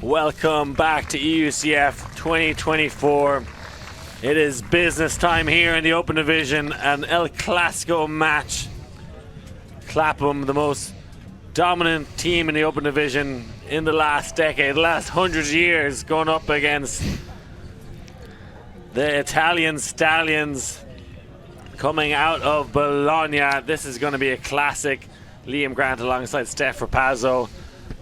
Welcome back to EUCF 2024. It is business time here in the Open Division, an El Clasico match. Clapham, the most dominant team in the Open Division in the last decade, the last 100 years, going up against the Italian Stallions coming out of Bologna. This is going to be a classic. Liam Grant alongside Steph Rapazzo.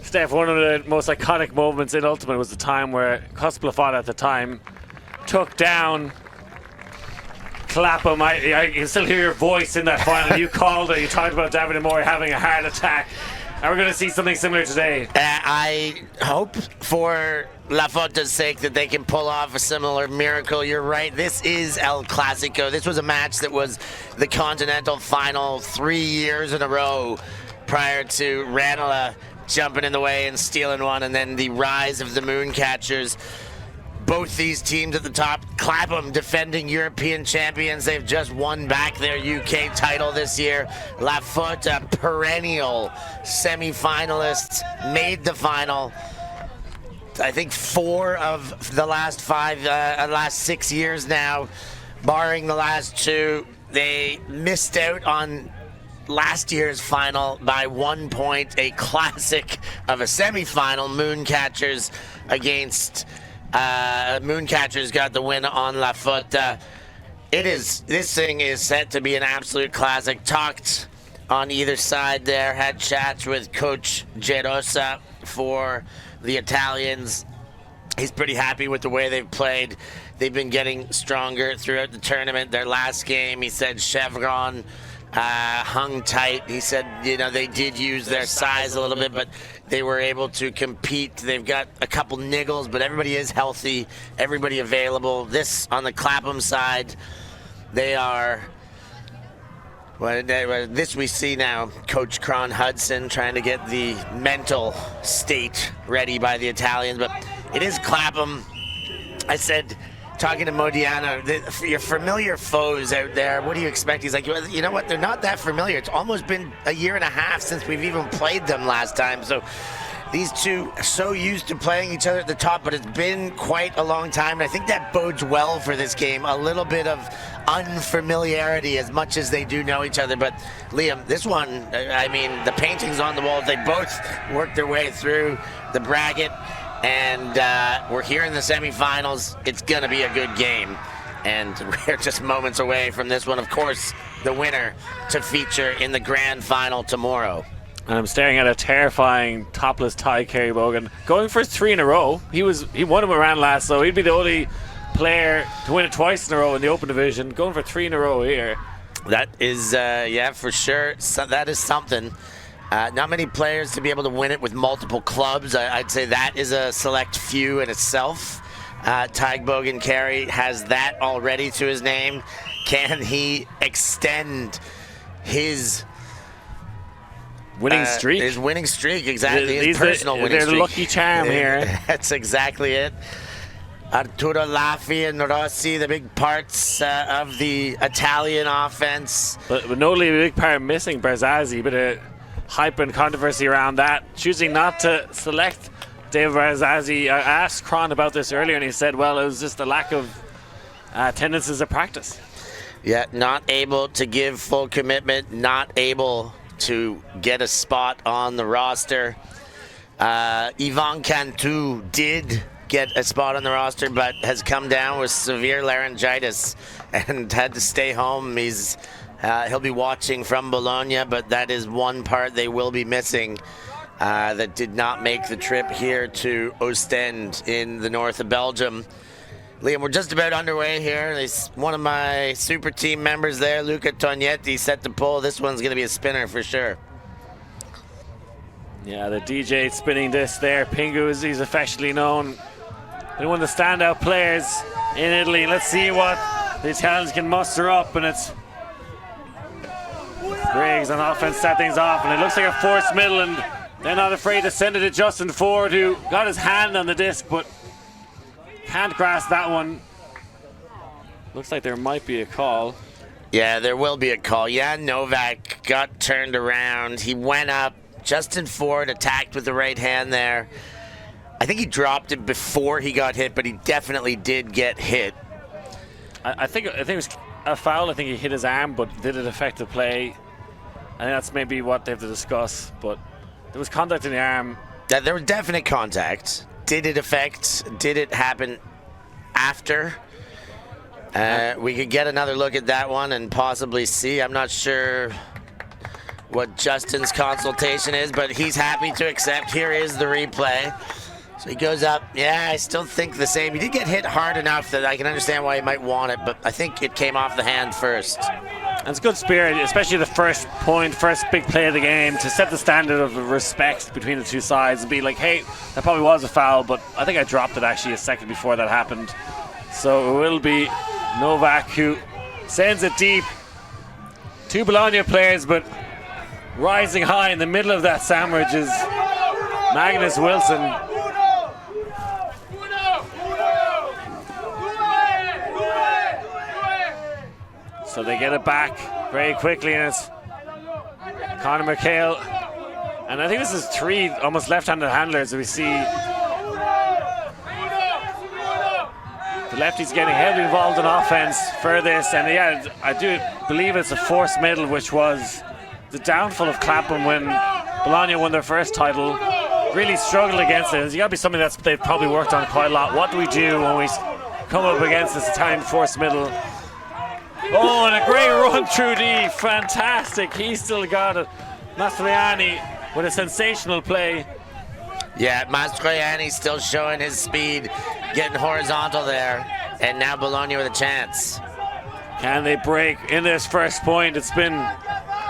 Steph, one of the most iconic moments in Ultimate was the time where LaFotta at the time took down Clapham. I can still hear your voice in that final. You called it. You talked about David and Moore having a heart attack. And we're going to see something similar today. I hope for LaFotta's sake that they can pull off a similar miracle. You're right. This is El Clasico. This was a match that was the Continental Final 3 years in a row prior to Ranelagh jumping in the way and stealing one, and then the rise of the Mooncatchers. Both these teams at the top. Clapham, defending European champions. They've just won back their UK title this year. LaFotta, perennial semi-finalists, made the final. I think 4 of the last 6 years now, barring the last 2. They missed out on last year's final by 1 point, a classic of a semi-final. Mooncatchers against Mooncatchers got the win on LaFotta. This thing is set to be an absolute classic. Talked on either side there, had chats with Coach Gerosa for the Italians. He's pretty happy with the way they've played. They've been getting stronger throughout the tournament. Their last game, he said Chevron hung tight. He said, they did use their size a little bit, but they were able to compete. They've got a couple niggles, but everybody is healthy, everybody available. This, on the Clapham side, they are, this we see now, Coach Cron Hudson trying to get the mental state ready by the Italians, but it is Clapham. I said, talking to Modiano, your familiar foes out there, what do you expect? He's like, you know what, they're not that familiar. It's almost been a year and a half since we've even played them last time. So these two are so used to playing each other at the top, but it's been quite a long time. And I think that bodes well for this game. A little bit of unfamiliarity as much as they do know each other. But Liam, this one, I mean, the paintings on the walls, they both worked their way through the bracket. And we're here in the semifinals. It's going to be a good game. And we're just moments away from this one. Of course, the winner to feature in the grand final tomorrow. And I'm staring at a terrifying topless Ty Kerry Bogan going for 3 in a row. He won him around last, so he'd be the only player to win it twice in a row in the Open Division. Going for 3 in a row here. That is, for sure. So that is something. Not many players to be able to win it with multiple clubs. I'd say that is a select few in itself. Ty Bogan Carey has that already to his name. Can he extend his winning streak? His winning streak, exactly. His personal winning streak. They're the lucky charm here. That's exactly it. Arturo Laffi and Rossi, the big parts of the Italian offense. But not only a big part missing, Barzazzi, but a hype and controversy around that, choosing not to select David Barzazzi. I asked Cron about this earlier, and he said, well, it was just a lack of attendances at practice. Yeah, not able to give full commitment, not able to get a spot on the roster. Yvan Cantu did get a spot on the roster, but has come down with severe laryngitis and had to stay home. He'll be watching from Bologna, but that is one part they will be missing that did not make the trip here to Oostende in the north of Belgium. Liam, we're just about underway here. One of my super team members there, Luca Tognetti, set the pole. This one's going to be a spinner for sure. Yeah, the DJ spinning this there. Pingu, as he's affectionately known. They're one of the standout players in Italy. Let's see what the Italians can muster up, and it's Briggs on offense set things off, and it looks like a forced middle, and they're not afraid to send it to Justin Ford, who got his hand on the disc but can't grasp that one. Looks like there might be a call. Yeah, there will be a call. Jan Novak got turned around. He went up. Justin Ford attacked with the right hand there. I I think he dropped it before he got hit, but he definitely did get hit. I think it was a foul. I think he hit his arm, but did it affect the play? I think that's maybe what they have to discuss, but there was contact in the arm. There was definite contact. Did it happen after? We could get another look at that one and possibly see. I'm not sure what Justin's consultation is, but he's happy to accept. Here is the replay. So he goes up. Yeah, I still think the same. He did get hit hard enough that I can understand why he might want it, but I think it came off the hand first. And it's good spirit, especially the first big play of the game, to set the standard of respect between the two sides and be like, hey, that probably was a foul, but I think I dropped it actually a second before that happened. So it will be Novak who sends it deep. Two Bologna players, but rising high in the middle of that sandwich is Magnus Wilson. So they get it back very quickly, and it's Conor McHale. And I think this is three almost left-handed handlers that we see. The lefty's getting heavily involved in offense for this, and yeah, I do believe it's a forced middle, which was the downfall of Clapham when Bologna won their first title. Really struggled against it. It's got to be something that they've probably worked on quite a lot. What do we do when we come up against this Italian forced middle? Oh, and a great run through D. Fantastic. He's still got it. Mastroianni with a sensational play. Yeah, Mastroianni still showing his speed, getting horizontal there. And now Bologna with a chance. Can they break in this first point? It's been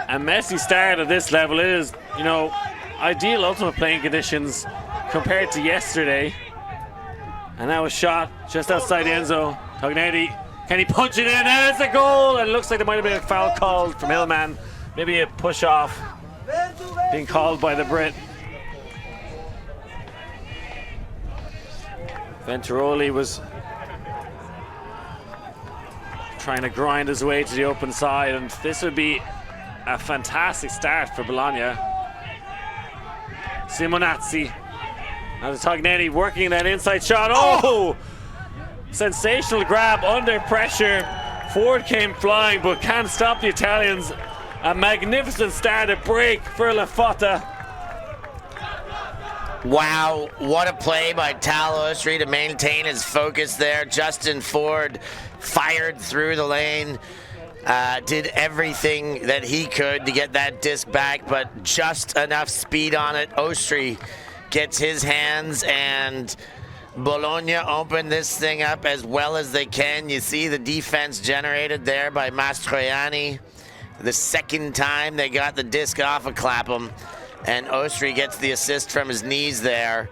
a messy start at this level. It is, ideal ultimate playing conditions compared to yesterday. And that was shot just outside the end zone. Tognetti. Can he punch it in? And it's a goal! And it looks like there might have been a foul called from Hillman. Maybe a push off being called by the Brit. Venturoli was trying to grind his way to the open side, and this would be a fantastic start for Bologna. Simonazzi. Now the Tognetti working that inside shot. Oh! Sensational grab under pressure. Ford came flying but can't stop the Italians. A magnificent start, a break for LaFotta. Wow, what a play by Tal Ostri to maintain his focus there. Justin Ford fired through the lane, did everything that he could to get that disc back, but just enough speed on it. Ostri gets his hands, and Bologna opened this thing up as well as they can. You see the defense generated there by Mastroianni. The second time they got the disc off of Clapham, and Ostri gets the assist from his knees there.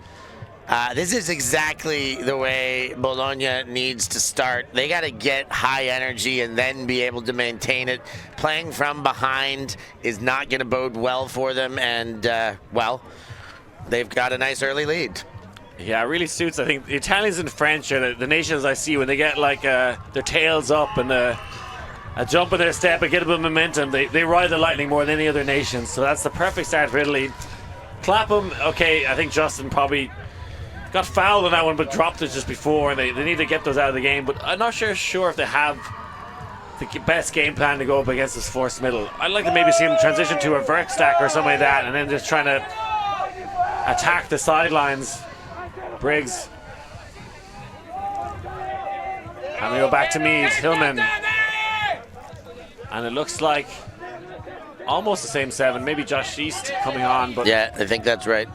This is exactly the way Bologna needs to start. They got to get high energy and then be able to maintain it. Playing from behind is not going to bode well for them, and, well, they've got a nice early lead. Yeah, it really suits. I think the Italians and French are the nations I see when they get like their tails up and a jump in their step and get a bit of momentum. They ride the lightning more than any other nation. So that's the perfect start for Italy. Clapham, okay, I think Justin probably got fouled on that one but dropped it just before, and they need to get those out of the game. But I'm not sure if they have the best game plan to go up against this forced middle. I'd like to maybe see them transition to a vert stack or something like that, and then just trying to attack the sidelines. Briggs. And we go back to Mead. Hillman. And it looks like almost the same seven. Maybe Josh East coming on. But yeah, I think that's right.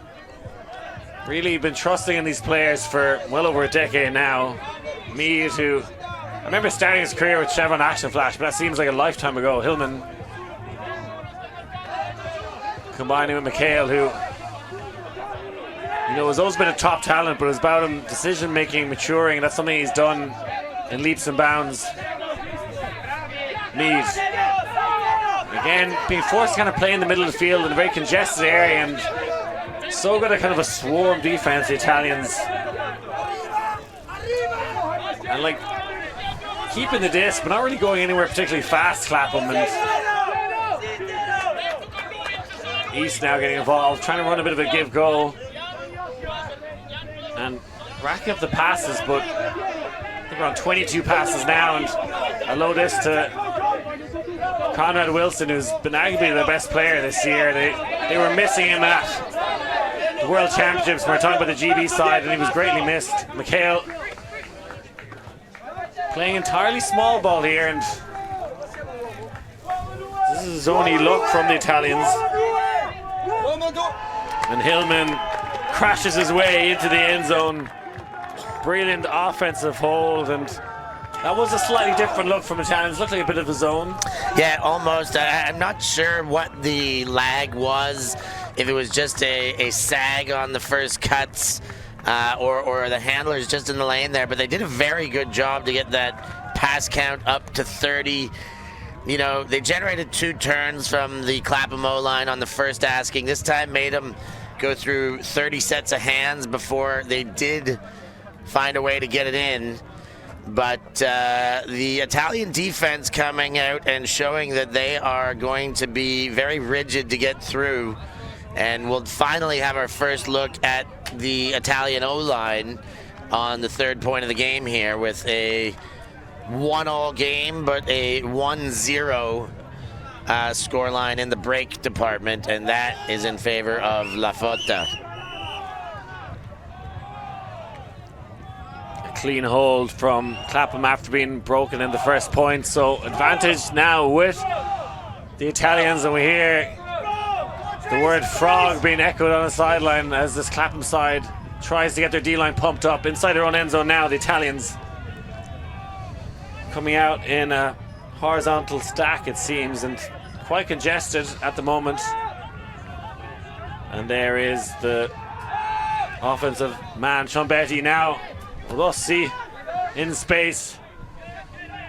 Really been trusting in these players for well over a decade now. Mead, who I remember starting his career with Chevron Action Flash, but that seems like a lifetime ago. Hillman combining with McHale, who has always been a top talent, but it's about him decision-making, maturing, and that's something he's done in leaps and bounds. Mead. Again, being forced to kind of play in the middle of the field in a very congested area, and so good at kind of a swarm defense, the Italians. And like, keeping the disc, but not really going anywhere particularly fast, Clapham. And East now getting involved, trying to run a bit of a give-go. And racking up the passes, but I think we're on 22 passes now, and I low this to Conrad Wilson, who's been arguably the best player this year. They were missing him at the World Championships. We're talking about the GB side, and he was greatly missed. McHale playing entirely small ball here, and this is his only look from the Italians. And Hillman crashes his way into the end zone. Brilliant offensive hold, and that was a slightly different look from the Italians. Looked like a bit of a zone. Yeah, almost. I'm not sure what the lag was, if it was just a sag on the first cuts, or the handlers just in the lane there, but they did a very good job to get that pass count up to 30. You know, they generated 2 turns from the Clapham O-line on the first asking. This time made them go through 30 sets of hands before they did find a way to get it in. But the Italian defense coming out and showing that they are going to be very rigid to get through. And we'll finally have our first look at the Italian O-line on the third point of the game here, with a 1-all game, but a 1-0 scoreline in the break department, and that is in favor of LaFotta. A clean hold from Clapham after being broken in the first point, so advantage now with the Italians, and we hear the word frog being echoed on the sideline as this Clapham side tries to get their D-line pumped up inside their own end zone now. The Italians coming out in a horizontal stack, it seems, and quite congested at the moment. And there is the offensive man, Ciambetti, now. Rossi in space.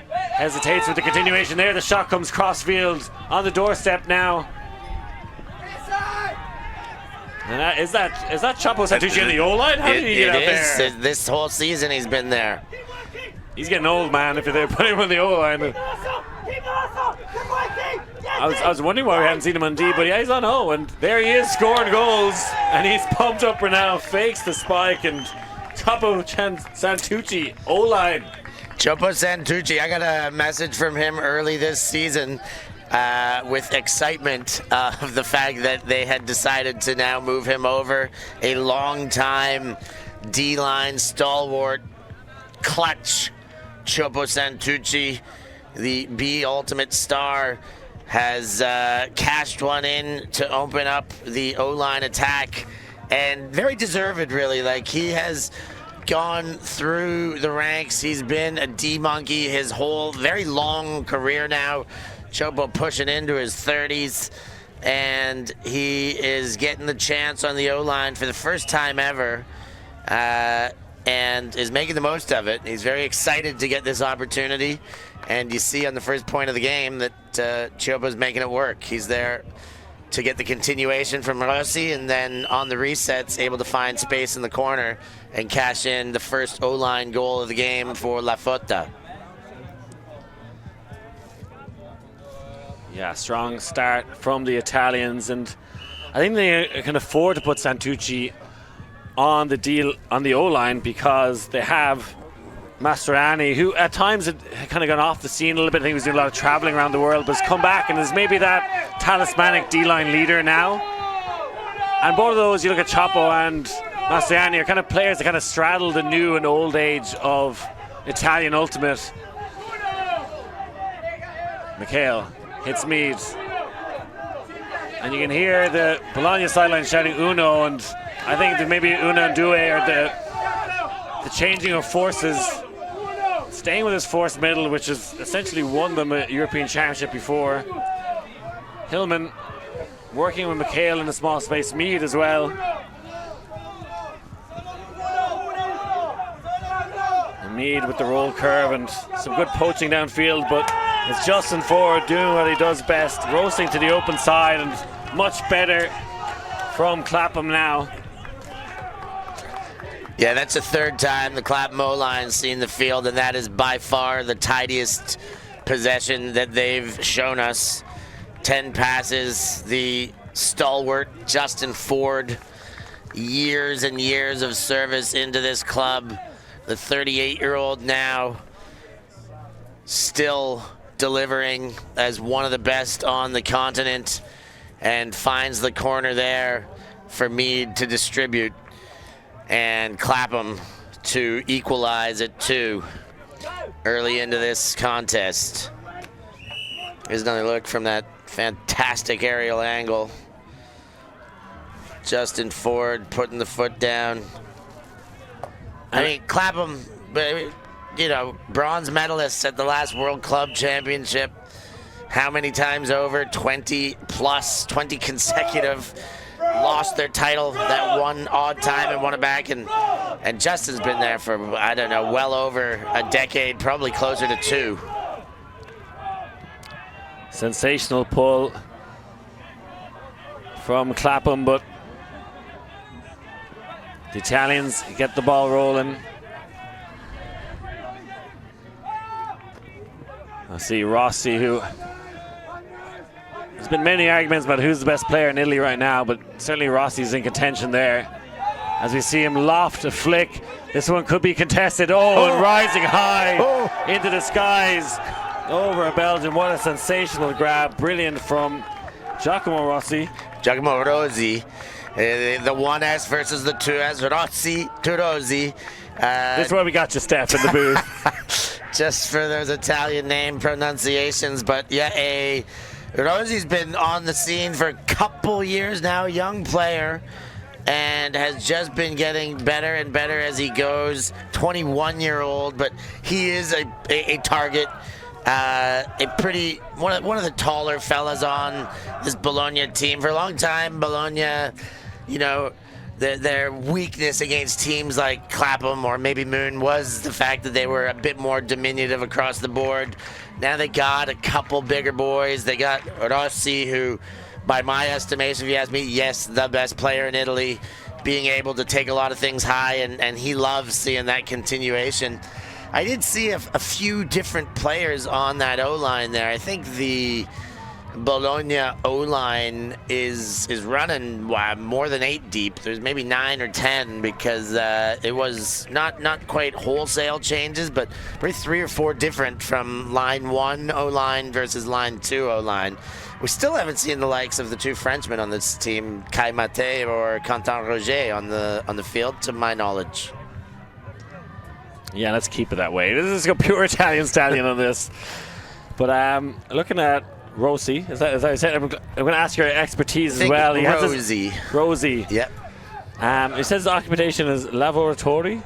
Hesitates with the continuation there. The shot comes crossfield on the doorstep now. And is that Chapo Santucci in the O-line? How did he get out there? This whole season he's been there. He's getting old, man, if they're putting him on the O-line. I was wondering why we hadn't seen him on D, but yeah, he's on O, and there he is scoring goals, and he's pumped up for now, fakes the spike, and Chapo Santucci, O-line. Chapo Santucci, I got a message from him early this season with excitement of the fact that they had decided to now move him over. A long-time D-line stalwart, clutch Chapo Santucci, the B Ultimate Star, has cashed one in to open up the O-line attack, and very deserved, really. Like, he has gone through the ranks. He's been a D-monkey his whole very long career now. Chopo pushing into his 30s, and he is getting the chance on the O-line for the first time ever, and is making the most of it. He's very excited to get this opportunity, and you see on the first point of the game that Chopo's making it work. He's there to get the continuation from Rossi, and then on the resets, able to find space in the corner and cash in the first O-line goal of the game for LaFotta. Yeah, strong start from the Italians, and I think they can afford to put Santucci on the deal on the O-line because they have Mastroianni, who at times had kind of gone off the scene a little bit. I think he was doing a lot of traveling around the world, but has come back and is maybe that talismanic D-line leader now. And both of those, you look at Chapo and Mastroianni, are kind of players that kind of straddle the new and old age of Italian ultimate. McHale hits Mead, and you can hear the Bologna sideline shouting Uno, and I think that maybe Uno and Due are the changing of forces, staying with his force middle, which has essentially won them a European Championship before. Hillman working with McHale in the small space, Mead as well. And Mead with the roll curve and some good poaching downfield, but it's Justin Ford doing what he does best, roasting to the open side, and much better from Clapham now. Yeah, that's the third time the Clapham O-line's seen the field, and that is by far the tidiest possession that they've shown us. 10 passes, the stalwart Justin Ford years and years of service into this club. The 38-year-old now still delivering as one of the best on the continent, and finds the corner there for Mead to distribute and Clapham to equalize at 2 early into this contest. Here's another look from that fantastic aerial angle. Justin Ford putting the foot down. I mean, Clapham, you know, bronze medalists at the last World Club Championship. How many times over? 20 plus, 20 consecutive. Lost their title that one odd time and won it back. And Justin's been there for, I don't know, well over a decade, probably closer to 2. Sensational pull from Clapham, but the Italians get the ball rolling. I see Rossi, who there's been many arguments about who's the best player in Italy right now, but certainly Rossi's in contention there. As we see him loft a flick, this one could be contested. And rising high into the skies over a Belgian. What a sensational grab. Brilliant from Giacomo Rossi. Giacomo Rossi. The 1S versus the 2S. Rossi to Rossi. This is where we got you, Steph, in the booth. Just for those Italian name pronunciations, but yeah, Rossi's been on the scene for a couple years now, young player, and has just been getting better and better as he goes. 21-year-old, but he is a target. One of the taller fellas on this Bologna team for a long time. Bologna, you know, their weakness against teams like Clapham or maybe Moon was the fact that they were a bit more diminutive across the board. Now they got a couple bigger boys. They got Rossi, who, by my estimation, if you ask me, yes, the best player in Italy, being able to take a lot of things high, and he loves seeing that continuation. I did see a few different players on that O-line there. I think the Bologna O-line is running more than 8 deep. There's maybe 9 or 10 because it was not quite wholesale changes, but maybe 3 or 4 different from line 1 O-line versus line 2 O-line. We still haven't seen the likes of the 2 Frenchmen on this team, Kai Mate or Quentin Roger, on the field, to my knowledge. Yeah, let's keep it that way. This is a pure Italian stallion on this. But looking at Rossi, is that I said? I'm going to ask your expertise as well. Rosie. Rosie. Yep. It says the occupation is lavoratore.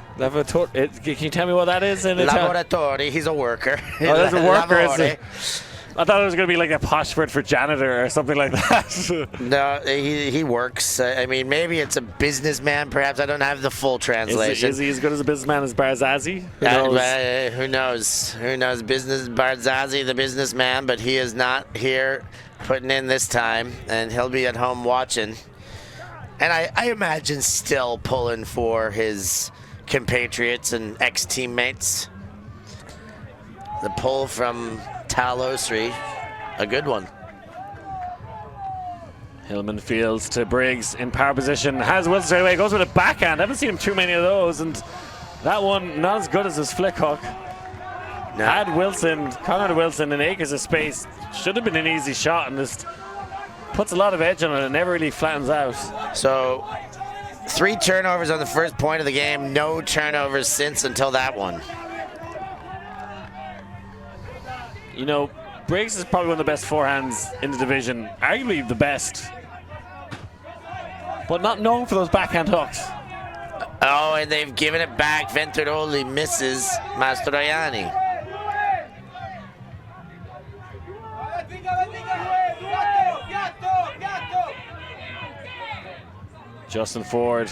Can you tell me what that is in Italian? Lavoratore. He's a worker. Oh, that's a worker. I thought it was going to be like a posh word for janitor or something like that. No, he works. I mean, maybe it's a businessman. Perhaps I don't have the full translation. Is he as good as a businessman as Barzazzi? Who knows? Who knows? Business Barzazzi, the businessman, but he is not here putting in this time, and he'll be at home watching. And I imagine still pulling for his compatriots and ex-teammates. The pull from Tal Osri, a good one. Hillman fields to Briggs in power position. Has Wilson straight away. Goes with a backhand. I haven't seen him too many of those. And that one not as good as his flick hook. No. Had Conor Wilson in acres of space. Should have been an easy shot, and just puts a lot of edge on it and never really flattens out. So 3 turnovers on the first point of the game. No turnovers since until that one. You know, Briggs is probably one of the best forehands in the division, arguably the best, but not known for those backhand hooks. Oh, and they've given it back. Venturoli misses Mastroianni. Justin Ford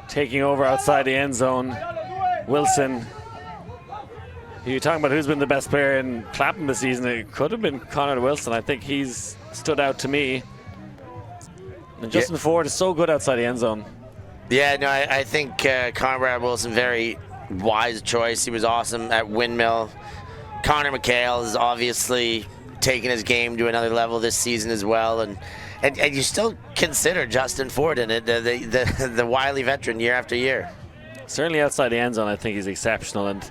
taking over outside the end zone. Wilson. You're talking about who's been the best player in Clapham this season. It could have been Conor Wilson. I think he's stood out to me. And Justin Ford is so good outside the end zone. Yeah, no, I think Conrad Wilson, very wise choice. He was awesome at Windmill. Connor McHale is obviously taking his game to another level this season as well. And and you still consider Justin Ford in it, the wily veteran year after year. Certainly outside the end zone, I think he's exceptional. And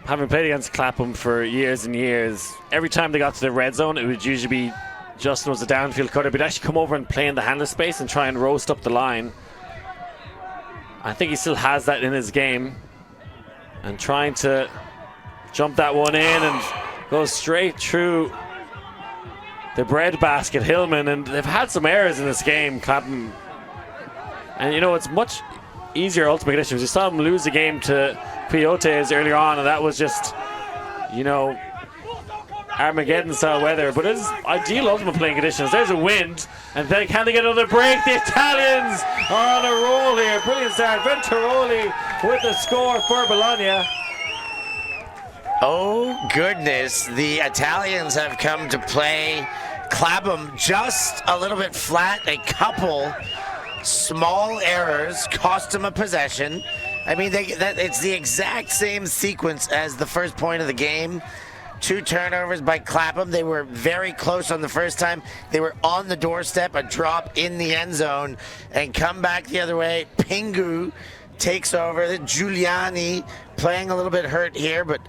having played against Clapham for years and years, every time they got to the red zone, it would usually be Justin was a downfield cutter, but he'd actually come over and play in the handler space and try and roast up the line. I think he still has that in his game. And trying to jump that one in and go straight through the breadbasket, Hillman. And they've had some errors in this game, Clapham. And you know, it's much easier ultimate conditions. You saw him lose the game to Coyotes earlier on, and that was just, you know, Armageddon style weather. But it's ideal ultimate playing conditions. There's a wind, and then can they get another break? The Italians are on a roll here. Brilliant start. Venturoli with the score for Bologna. Oh goodness, the Italians have come to play. Clapham just a little bit flat. A couple small errors cost them a possession. I mean, it's the exact same sequence as the first point of the game. 2 turnovers by Clapham. They were very close on the first time. They were on the doorstep, a drop in the end zone, and come back the other way. Pingu takes over. Giuliani playing a little bit hurt here, but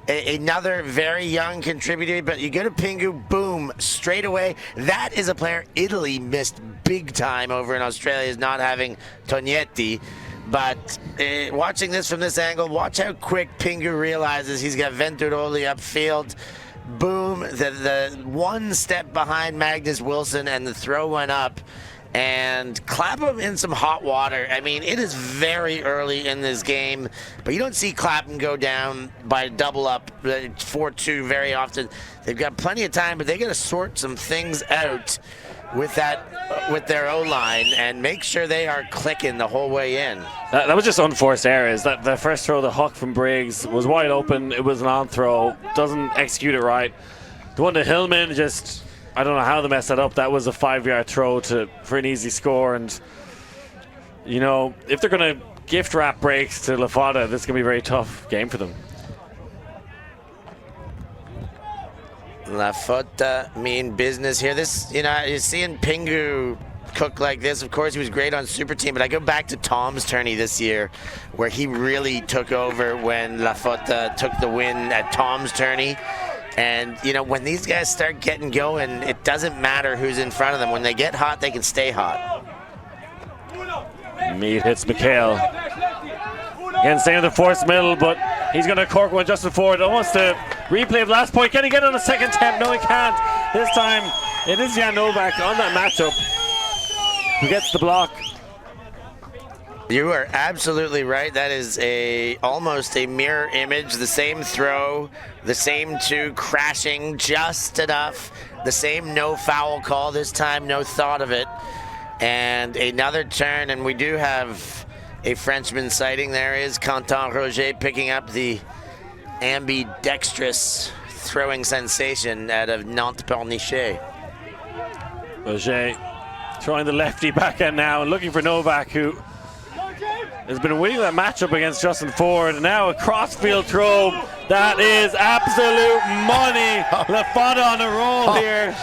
another very young contributor. But you go to Pingu, boom, straight away. That is a player Italy missed big time over in Australia, is not having Tognetti. But watching this from this angle, watch how quick Pingu realizes he's got Venturoli upfield. Boom, the one step behind Magnus Wilson, and the throw went up. And Clapham in some hot water. I mean, it is very early in this game, but you don't see Clapham go down by double up 4-2 very often. They've got plenty of time, but they got to sort some things out with their O-line and make sure they are clicking the whole way in. That was just unforced errors. That the first throw, the hook from Briggs, was wide open. It was an on throw. Doesn't execute it right. The one to Hillman, just, I don't know how they messed that up. That was a 5-yard throw for an easy score. And, you know, if they're going to gift wrap breaks to LaFotta, this is going to be a very tough game for them. LaFotta mean business here. This, you know, you're seeing Pingu cook like this. Of course, he was great on Super Team, but I go back to Tom's tourney this year, where he really took over when LaFotta took the win at Tom's tourney. And, you know, when these guys start getting going, it doesn't matter who's in front of them. When they get hot, they can stay hot. Mead hits McHale. Again, staying in the forced middle, but he's going to cork one Justin Ford. Almost a replay of the last point. Can he get on the second attempt? No, he can't. This time, it is Jan Novak on that matchup who gets the block. You are absolutely right. That is almost a mirror image. The same throw, the same 2 crashing just enough. The same no foul call. This time, no thought of it. And another turn, and we do have a Frenchman sighting. There is Quentin Roger picking up the ambidextrous throwing sensation out of Nantes-Pornichet. Roger throwing the lefty back end now and looking for Novak, who has been winning that matchup against Justin Ford. Now a crossfield throw. That is absolute money. LaFotta on a roll here.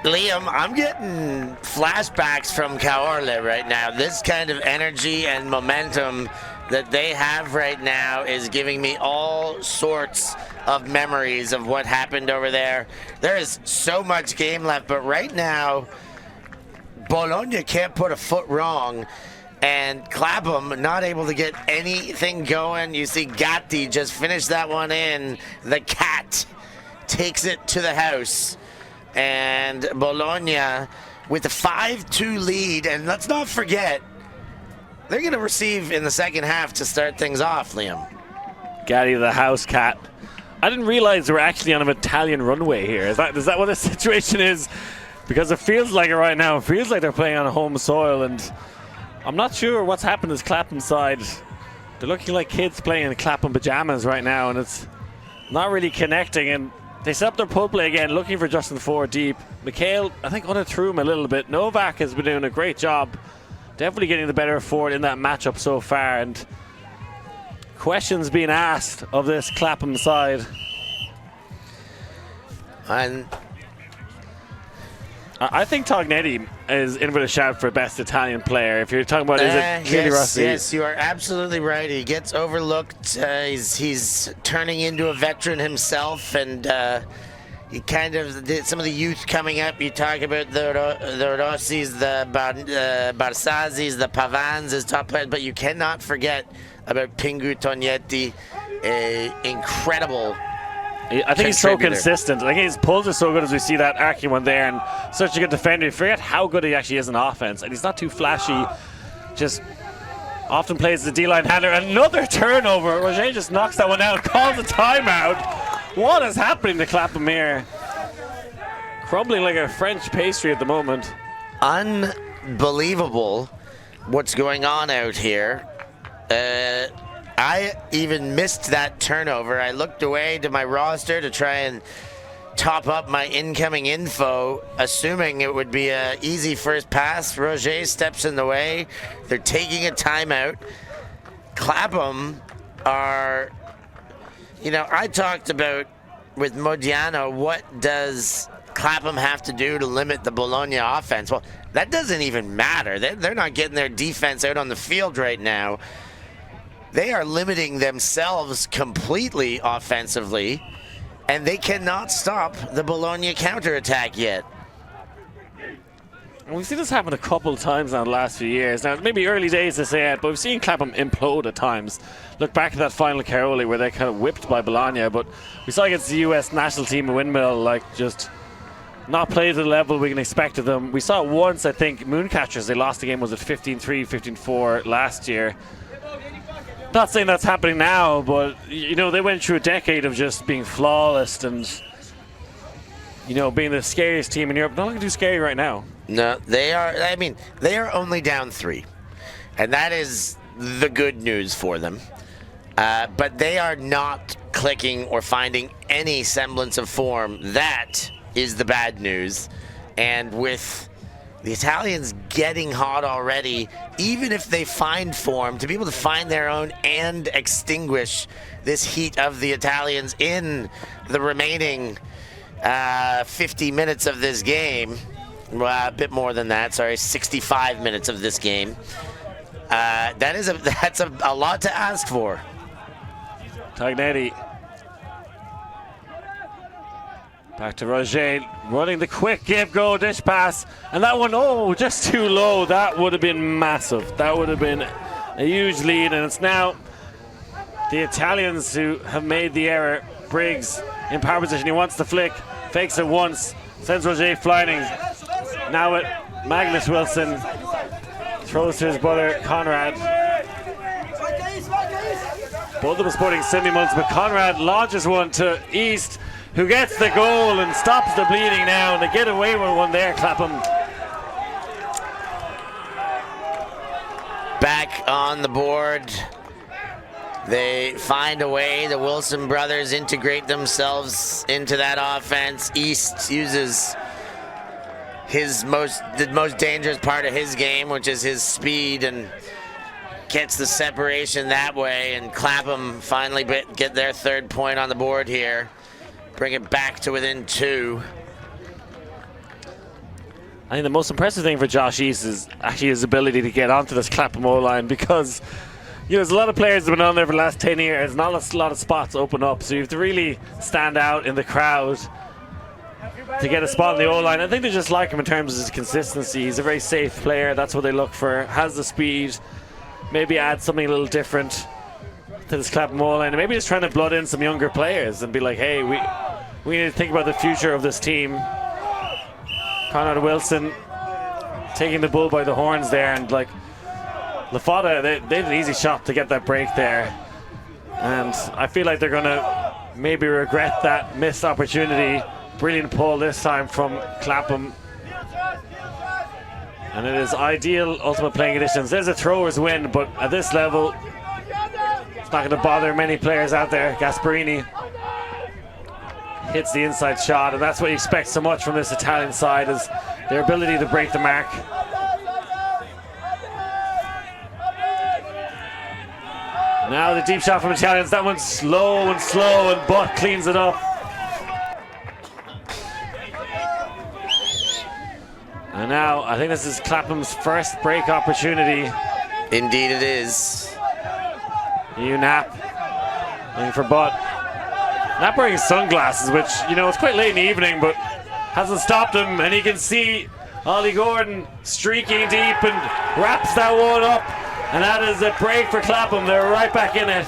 Liam, I'm getting flashbacks from Caorle right now. This kind of energy and momentum that they have right now is giving me all sorts of memories of what happened over there. There is so much game left, but right now, Bologna can't put a foot wrong, and Clapham not able to get anything going. You see Gatti just finish that one in. The cat takes it to the house. And Bologna with a 5-2 lead, and let's not forget, they're going to receive in the second half to start things off, Liam. Gatti the house cat. I didn't realize we're actually on an Italian runway here. Is that what the situation is? Because it feels like it right now. It feels like they're playing on home soil, and I'm not sure what's happened this Clapham side. They're looking like kids playing in Clapham pajamas right now, and it's not really connecting. And they set up their pull play again, looking for Justin Ford deep. McHale, I think, underthrew him a little bit. Novak has been doing a great job, definitely getting the better of Ford in that matchup so far. And questions being asked of this Clapham side. And I think Tognetti is in with a shout for best Italian player. If you're talking about, is it clearly Rossi? Yes, you are absolutely right. He gets overlooked. He's turning into a veteran himself, and he kind of some of the youth coming up. You talk about the Rossis, the Barsazis, the Pavans as top players, but you cannot forget about Pingu Tognetti, incredible. I think he's so consistent. I think his pulls are so good as we see that Archie one there, and such a good defender. You forget how good he actually is in offense, and he's not too flashy. Just often plays the D-line handler. Another turnover. Roger just knocks that one out, calls a timeout. What is happening to Clapham here? Crumbling like a French pastry at the moment. Unbelievable what's going on out here. I even missed that turnover. I looked away to my roster to try and top up my incoming info, assuming it would be an easy first pass. Roger steps in the way. They're taking a timeout. Clapham are, I talked about with Modiano, what does Clapham have to do to limit the Bologna offense? Well, that doesn't even matter. They're not getting their defense out on the field right now. They are limiting themselves completely offensively, and they cannot stop the Bologna counterattack yet. We've seen this happen a couple of times now in the last few years. Now, it may be early days to say it, but we've seen Clapham implode at times. Look back at that final Caroli where they kind of whipped by Bologna, but we saw against the US national team in Windmill, just not play to the level we can expect of them. We saw it once, I think, Mooncatchers. They lost the game, was it 15-3, 15-4 last year. Not saying that's happening now, but they went through a decade of just being flawless and being the scariest team in Europe. Not looking too scary right now. No, they are. They are only down 3, and that is the good news for them. But they are not clicking or finding any semblance of form. That is the bad news. And with the Italians getting hot already, even if they find form, to be able to find their own and extinguish this heat of the Italians in the remaining 50 minutes of this game, well, a bit more than that, 65 minutes of this game, that's a lot to ask for. Tognetti. Back to Roger, running the quick give-go dish pass. And that one, just too low. That would have been massive. That would have been a huge lead. And it's now the Italians who have made the error. Briggs in power position. He wants the flick. Fakes it once. Sends Roger flying. Now it Magnus Wilson. Throws to his brother Conrad. Both of them sporting semi-mults, but Conrad launches one to East, who gets the goal and stops the bleeding now, and they get away with one there, Clapham. Back on the board. They find a way. The Wilson brothers integrate themselves into that offense. East uses the most dangerous part of his game, which is his speed, and gets the separation that way. And Clapham finally get their third point on the board here. Bring it back to within 2. I think the most impressive thing for Josh East is actually his ability to get onto this Clapham O-line, because there's a lot of players that have been on there for the last 10 years. Not a lot of spots open up, so you have to really stand out in the crowd to get a spot in the O-line. I think they just like him in terms of his consistency. He's a very safe player. That's what they look for. Has the speed. Maybe add something a little different to this Clapham O-line, and maybe just trying to blood in some younger players and be like, hey, we need to think about the future of this team. Conrad Wilson taking the bull by the horns there, and LaFotta, they had an easy shot to get that break there, and I feel like they're gonna maybe regret that missed opportunity. Brilliant pull this time from Clapham, and it is ideal ultimate playing conditions. There's a thrower's win, but at this level it's not going to bother many players out there. Gasparini hits the inside shot, and that's what you expect so much from this Italian side, is their ability to break the mark. Now the deep shot from Italians. That one's slow, and Butt cleans it up. And now I think this is Clapham's first break opportunity. Indeed it is. Nap looking for Butt. Nap wearing sunglasses, which, you know, it's quite late in the evening, but hasn't stopped him. And he can see Ollie Gordon streaking deep and wraps that one up. And that is a break for Clapham. They're right back in it.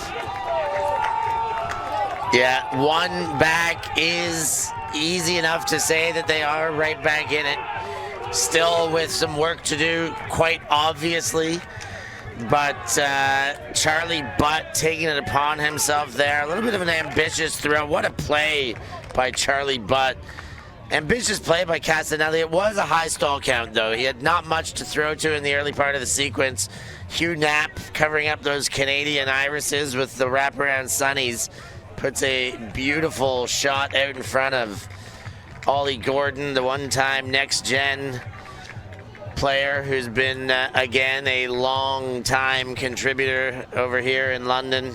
Yeah, one back is easy enough to say that they are right back in it. Still with some work to do, quite obviously. But Charlie Butt taking it upon himself there. A little bit of an ambitious throw. What a play by Charlie Butt. Ambitious play by Castanelli. It was a high stall count, though. He had not much to throw to in the early part of the sequence. Hugh Knapp covering up those Canadian irises with the wraparound sunnies. Puts a beautiful shot out in front of Ollie Gordon, the one-time next-gen player who's been, again, a long-time contributor over here in London.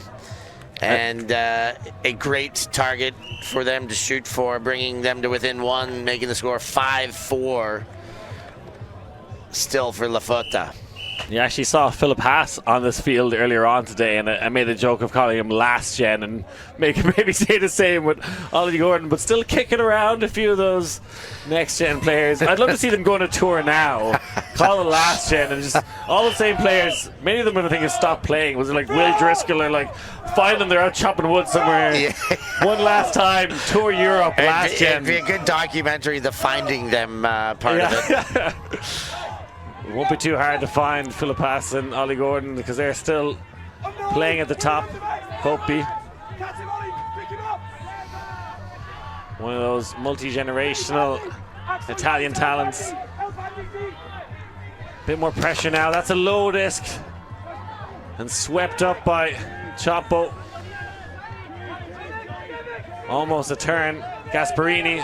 And a great target for them to shoot for, bringing them to within one, making the score 5-4 still for LaFotta. You actually saw Philip Haas on this field earlier on today, and I made the joke of calling him last gen and maybe say the same with Ollie Gordon, but still kicking around a few of those next gen players. I'd love to see them go on a tour now, call it last gen, and just all the same players. Many of them, I think, have stopped playing. Was it like Will Driscoll or like find them, they're out chopping wood somewhere. Yeah. One last time, tour Europe, last gen. It'd be a good documentary, the finding them part of it. It won't be too hard to find Philip Haas and Ollie Gordon because they're still playing at the top. Hopi. One of those multi-generational Italian talents. Bit more pressure now. That's a low disc. And swept up by Chapo. Almost a turn. Gasparini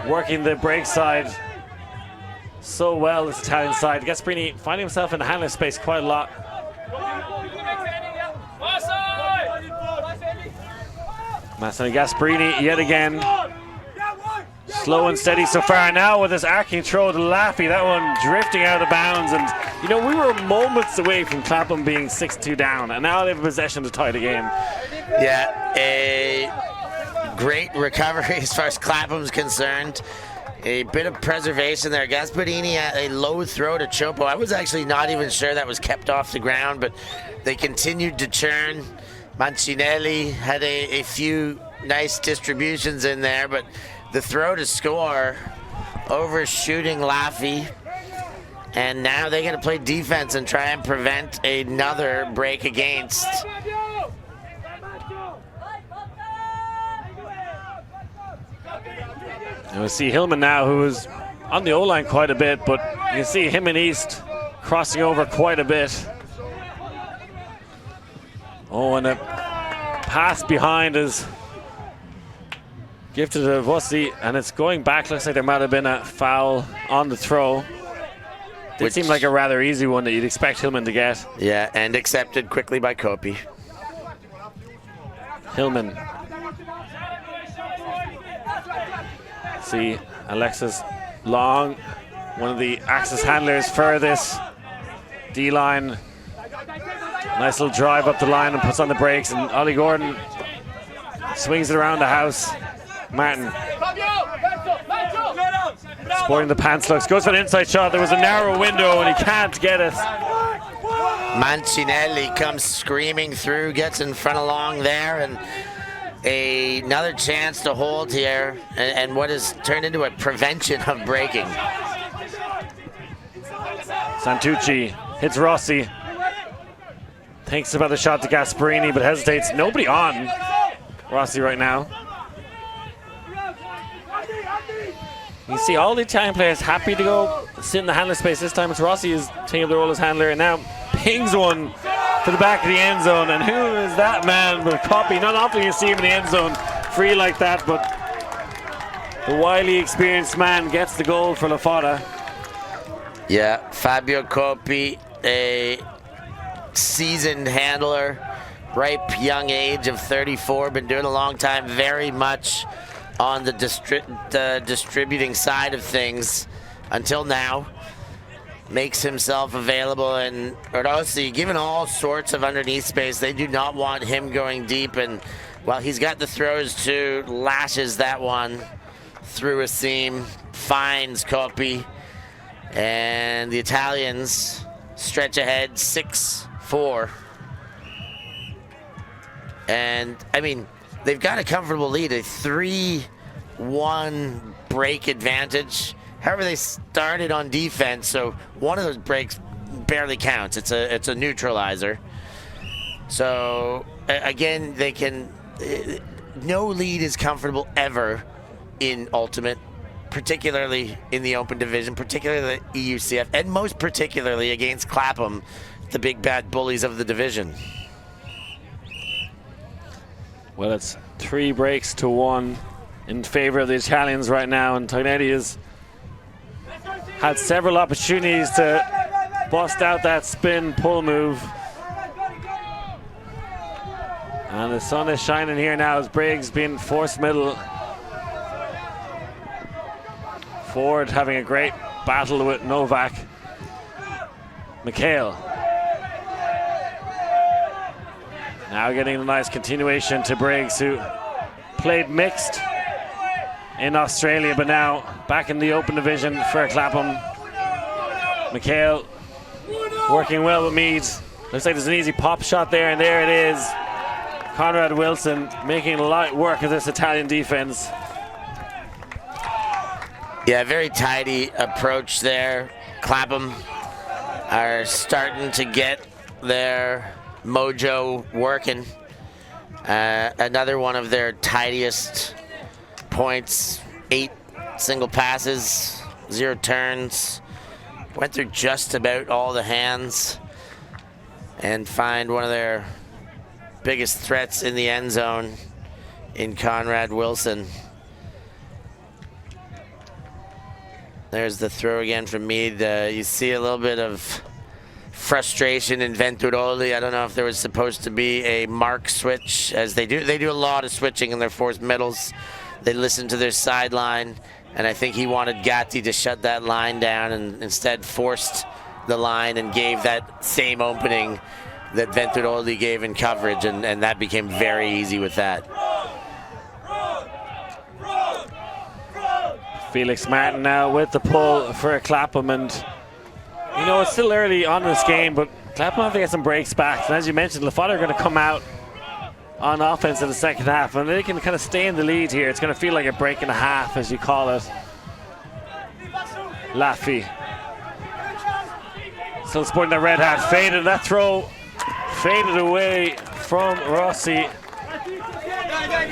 working the break side so well, this Italian side. Gasparini finding himself in the handler space quite a lot. Massimo Gasparini yet again. Slow and steady so far. Now with this arcing throw to Laffy, that one drifting out of bounds. And, you know, we were moments away from Clapham being 6-2 down, and now they have possession to tie the game. Yeah, a great recovery as far as Clapham's concerned. A bit of preservation there. Gasparini had a low throw to Chopo. I was actually not even sure that was kept off the ground, but they continued to churn. Mancinelli had a few nice distributions in there, but the throw to score, overshooting Laffy. And now they're going to play defense and try and prevent another break against. And we see Hillman now, who is on the O-line quite a bit, but you can see him and East crossing over quite a bit. Oh, and a pass behind is gifted to Vossi, and it's going back. Looks like there might have been a foul on the throw. It seemed like a rather easy one that you'd expect Hillman to get. Yeah, and accepted quickly by Kopi. Hillman. See Alexis Long, one of the Axis handlers for this D-line. Nice little drive up the line and puts on the brakes, and Ollie Gordon swings it around the house. Martin sporting the pants looks, goes for an inside shot. There was a narrow window and he can't get it. Mancinelli comes screaming through, gets in front of Long there, and another chance to hold here, and what has turned into a prevention of breaking. Santucci hits Rossi. Thinks about the shot to Gasparini, but hesitates. Nobody on Rossi right now. You see all the Italian players happy to go sit in the handler space. This time it's Rossi who's taking up the role as handler, and now pings one to the back of the end zone. And who is that man with Copy? Not often you see him in the end zone free like that, but the wily experienced man gets the goal for LaFotta. Yeah, Fabio Coppi, a seasoned handler, ripe young age of 34, been doing a long time, very much on the distributing side of things until now. Makes himself available, and Rossi, given all sorts of underneath space, they do not want him going deep, and while he's got the throws too, lashes that one through a seam, finds Coppi, and the Italians stretch ahead 6-4. And I mean, they've got a comfortable lead, a 3-1 break advantage. However, they started on defense, so one of those breaks barely counts. It's a neutralizer. So again, they can. No lead is comfortable ever in Ultimate, particularly in the Open Division, particularly the EUCF, and most particularly against Clapham, the big bad bullies of the division. Well, it's 3 breaks to 1 in favor of the Italians right now, and Tognetti has had several opportunities to bust out that spin pull move. And the sun is shining here now as Briggs being forced middle. Ford having a great battle with Novak. McHale. Now getting a nice continuation to Briggs, who played mixed in Australia, but now back in the Open Division for Clapham. McHale working well with Mead. Looks like there's an easy pop shot there, and there it is. Conrad Wilson making light work of this Italian defense. Yeah, very tidy approach there. Clapham are starting to get their mojo working. Another one of their tidiest points, 8 single passes, 0 turns. Went through just about all the hands and find one of their biggest threats in the end zone in Conrad Wilson. There's the throw again from Mead. You see a little bit of frustration in Venturoli. I don't know if there was supposed to be a mark switch, as they do a lot of switching in their forced middles. They listen to their sideline, and I think he wanted Gatti to shut that line down, and instead forced the line and gave that same opening that Venturoli gave in coverage, and that became very easy with that. Felix Martin now with the pull for Clapham, and you know, it's still early on in this game, but Clapham have to get some breaks back. And as you mentioned, LaFotta are going to come out on offense in the second half, and they can kind of stay in the lead here. It's going to feel like a break and a half, as you call it. Laffy still sporting the red hat, faded. That throw faded away from Rossi. You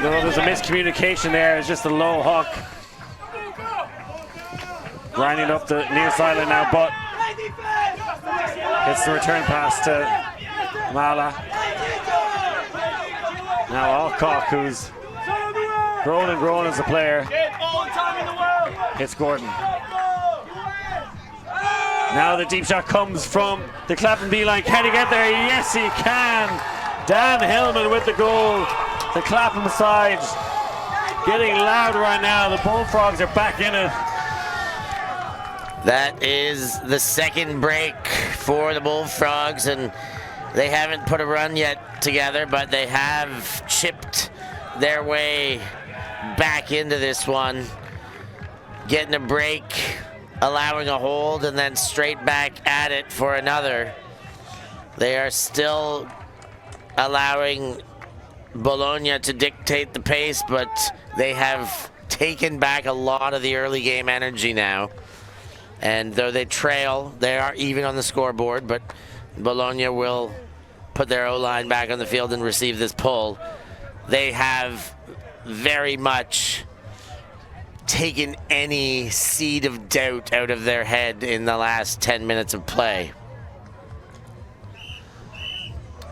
know, there's a miscommunication there. It's just a low hook. Grinding up the near sideline now, but gets the return pass to Mala. Now Alcock, who's grown and grown as a player, hits Gordon. Now the deep shot comes from the Clapham D-line. Can he get there? Yes, he can. Dan Hillman with the goal. The Clapham side getting loud right now. The Bullfrogs are back in it. That is the second break for the Bullfrogs, and they haven't put a run yet together, but they have chipped their way back into this one. Getting a break, allowing a hold, and then straight back at it for another. They are still allowing Bologna to dictate the pace, but they have taken back a lot of the early game energy now. And though they trail, they are even on the scoreboard, but Bologna will put their O-line back on the field and receive this pull. They have very much taken any seed of doubt out of their head in the last 10 minutes of play.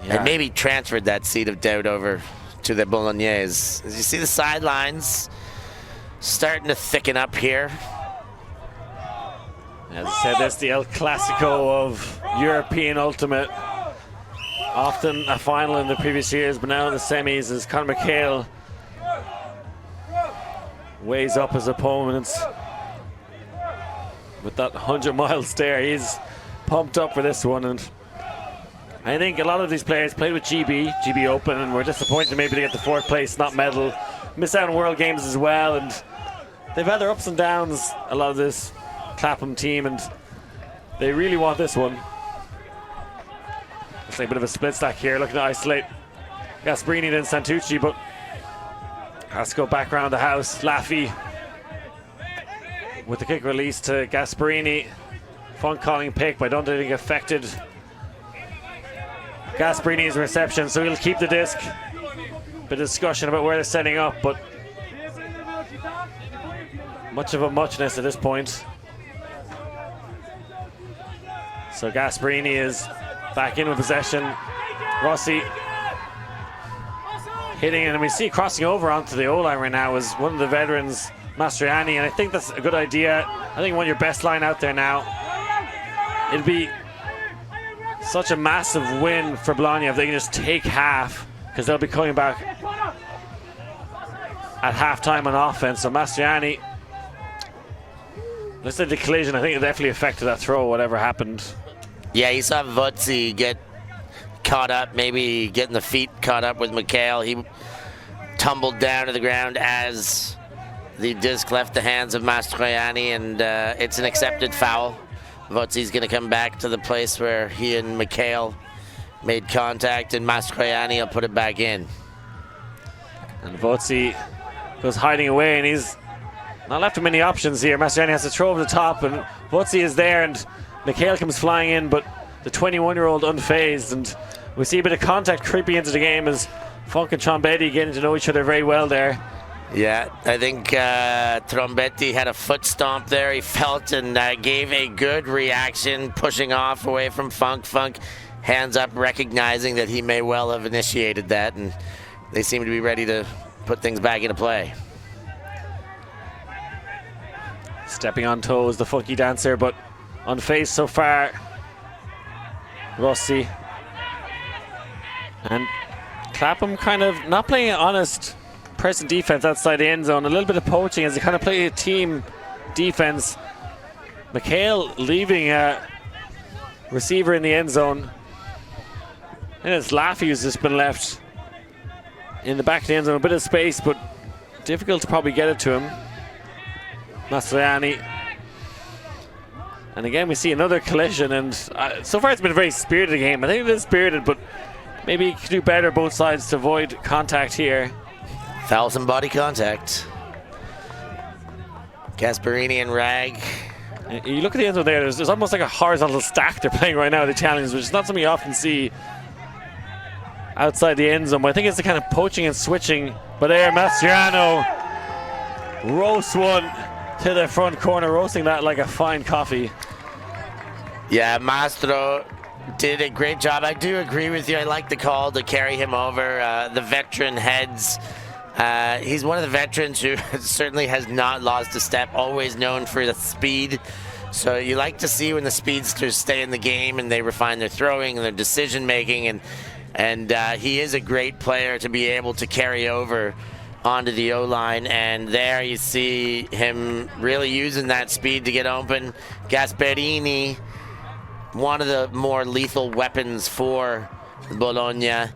Yeah. And maybe transferred that seed of doubt over to the Bolognese. As you see the sidelines starting to thicken up here. As I said, that's the El Clasico of European Ultimate. Often a final in the previous years, but now in the semis is Conor McHale weighs up his opponents with that 100-mile stare. He's pumped up for this one, and I think a lot of these players played with GB Open, and were disappointed maybe to get the 4th place, not medal, miss out on World Games as well, and they've had their ups and downs, a lot of this Clapham team, and they really want this one. Looks like a bit of a split stack here, looking to isolate Gasparini and Santucci, but has to go back around the house. Laffy with the kick release to Gasparini. Funk calling pick, but I don't think it affected Gasparini's reception, so he'll keep the disc. Bit of discussion about where they're setting up, but much of a muchness at this point. So Gasparini is back in with possession. Rossi hitting, and we see crossing over onto the O-line right now is one of the veterans, Mastroianni, and I think that's a good idea. I think one of your best line out there now. It'd be such a massive win for Bologna if they can just take half, because they'll be coming back at halftime on offense. So Mastroianni, let's say the collision, I think it definitely affected that throw, whatever happened. Yeah, you saw Vozzi get caught up, maybe getting the feet caught up with Mikhail. He tumbled down to the ground as the disc left the hands of Mastroianni, and it's an accepted foul. Vozzi's going to come back to the place where he and Mikhail made contact, and Mastroianni will put it back in. And Vozzi goes hiding away, and he's not left him many options here. Mastroianni has to throw over the top, and Vozzi is there, and Mikhail comes flying in, but the 21-year-old unfazed, and we see a bit of contact creeping into the game as Funk and Trombetti getting to know each other very well there. Yeah, I think Trombetti had a foot stomp there. He felt and gave a good reaction, pushing off away from Funk. Funk hands up, recognizing that he may well have initiated that, and they seem to be ready to put things back into play. Stepping on toes, the funky dancer, but unfazed so far. Rossi. And Clapham kind of not playing an honest pressing defense outside the end zone. A little bit of poaching as they kind of play a team defense. Mikhail leaving a receiver in the end zone. And it's Laffy who's just been left in the back of the end zone. A bit of space, but difficult to probably get it to him. Mastroianni. And again, we see another collision, and so far it's been a very spirited game. I think it is spirited, but maybe you could do better both sides to avoid contact here. Fouls and body contact. Gasparini and Rag. You look at the end zone there, there's almost like a horizontal stack they're playing right now, the challenge, which is not something you often see outside the end zone. But I think it's the kind of poaching and switching. But there, Mastroianni roasts one to the front corner, roasting that like a fine coffee. Yeah, Mastro did a great job. I do agree with you. I like the call to carry him over. The veteran heads. He's one of the veterans who certainly has not lost a step, always known for the speed. So you like to see when the speedsters stay in the game and they refine their throwing and their decision making, and he is a great player to be able to carry over onto the O-line, and there you see him really using that speed to get open. Gasparini, one of the more lethal weapons for Bologna.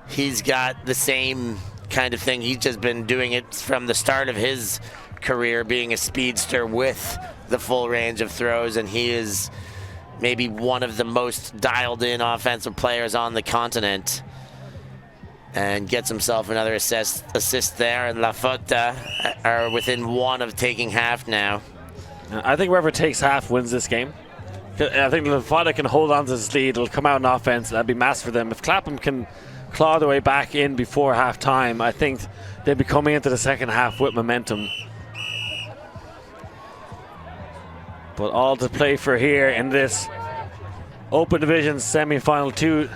He's got the same kind of thing. He's just been doing it from the start of his career, being a speedster with the full range of throws, and he is maybe one of the most dialed in offensive players on the continent. And gets himself another assist there, and LaFotta are within one of taking half now. I think whoever takes half wins this game. I think LaFotta can hold on to this lead. It'll come out in offense. That'd be massive for them. If Clapham can claw their way back in before half time, I think they'll be coming into the second half with momentum. But all to play for here in this Open Division semi-final. Two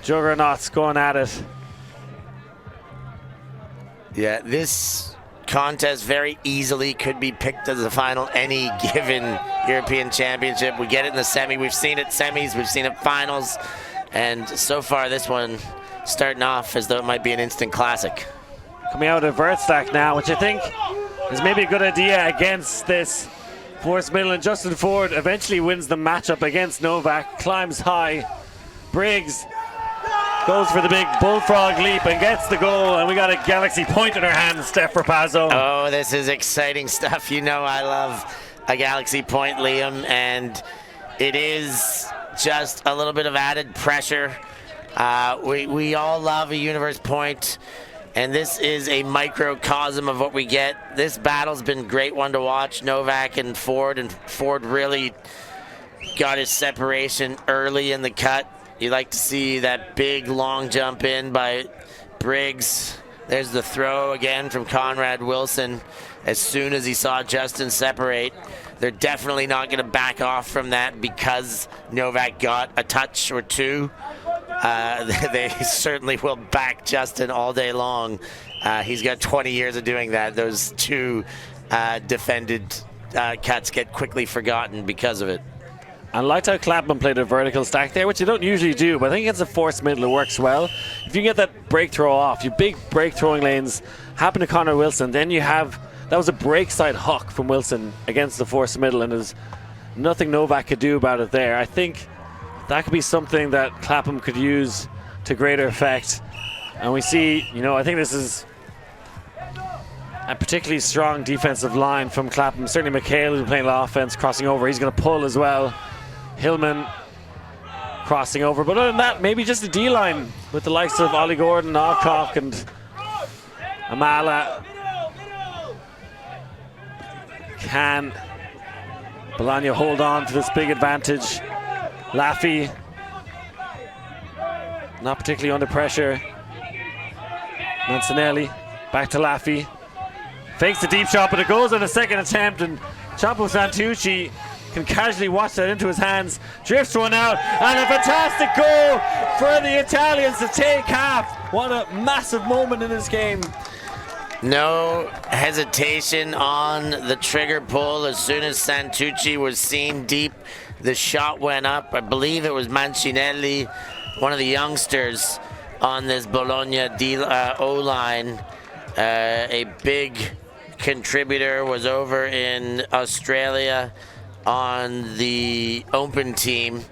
juggernauts going at it. Yeah, this contest very easily could be picked as the final any given European Championship. We get it in the semi. We've seen it semis. We've seen it finals. And so far, this one starting off as though it might be an instant classic. Coming out of vert stack now, which I think is maybe a good idea against this force middle, and Justin Ford eventually wins the matchup against Novak, climbs high. Briggs goes for the big bullfrog leap and gets the goal, and we got a Galaxy point in our hands, Steph Rapazzo. Oh, this is exciting stuff. You know I love a Galaxy point, Liam, and it is just a little bit of added pressure. We all love a universe point, and this is a microcosm of what we get. This battle's been a great one to watch, Novak and Ford really got his separation early in the cut. You like to see that big long jump in by Briggs. There's the throw again from Conrad Wilson as soon as he saw Justin separate. They're definitely not going to back off from that because Novak got a touch or two. They certainly will back Justin all day long. He's got 20 years of doing that. Those two defended cuts get quickly forgotten because of it. I liked how Clapham played a vertical stack there, which you don't usually do, but I think against a force middle it works well. If you get that break throw off, your big break throwing lanes happen to Connor Wilson, then you have, that was a break side huck from Wilson against the force middle, and there's nothing Novak could do about it there. I think that could be something that Clapham could use to greater effect. And we see, I think this is a particularly strong defensive line from Clapham. Certainly McHale, who's playing a lot of offense, crossing over. He's going to pull as well. Hillman crossing over. But other than that, maybe just a D-line with the likes of Ollie Gordon, Alcock, and Amala. Can Bologna hold on to this big advantage? Laffy, not particularly under pressure. Mancinelli, back to Laffy. Fakes the deep shot, but it goes on a second attempt, and Chapo Santucci can casually watch that into his hands. Drifts one out, and a fantastic goal for the Italians to take half. What a massive moment in this game. No hesitation on the trigger pull. As soon as Santucci was seen deep, the shot went up. I believe it was Mancinelli, one of the youngsters on this Bologna O-line. A big contributor, was over in Australia on the open team,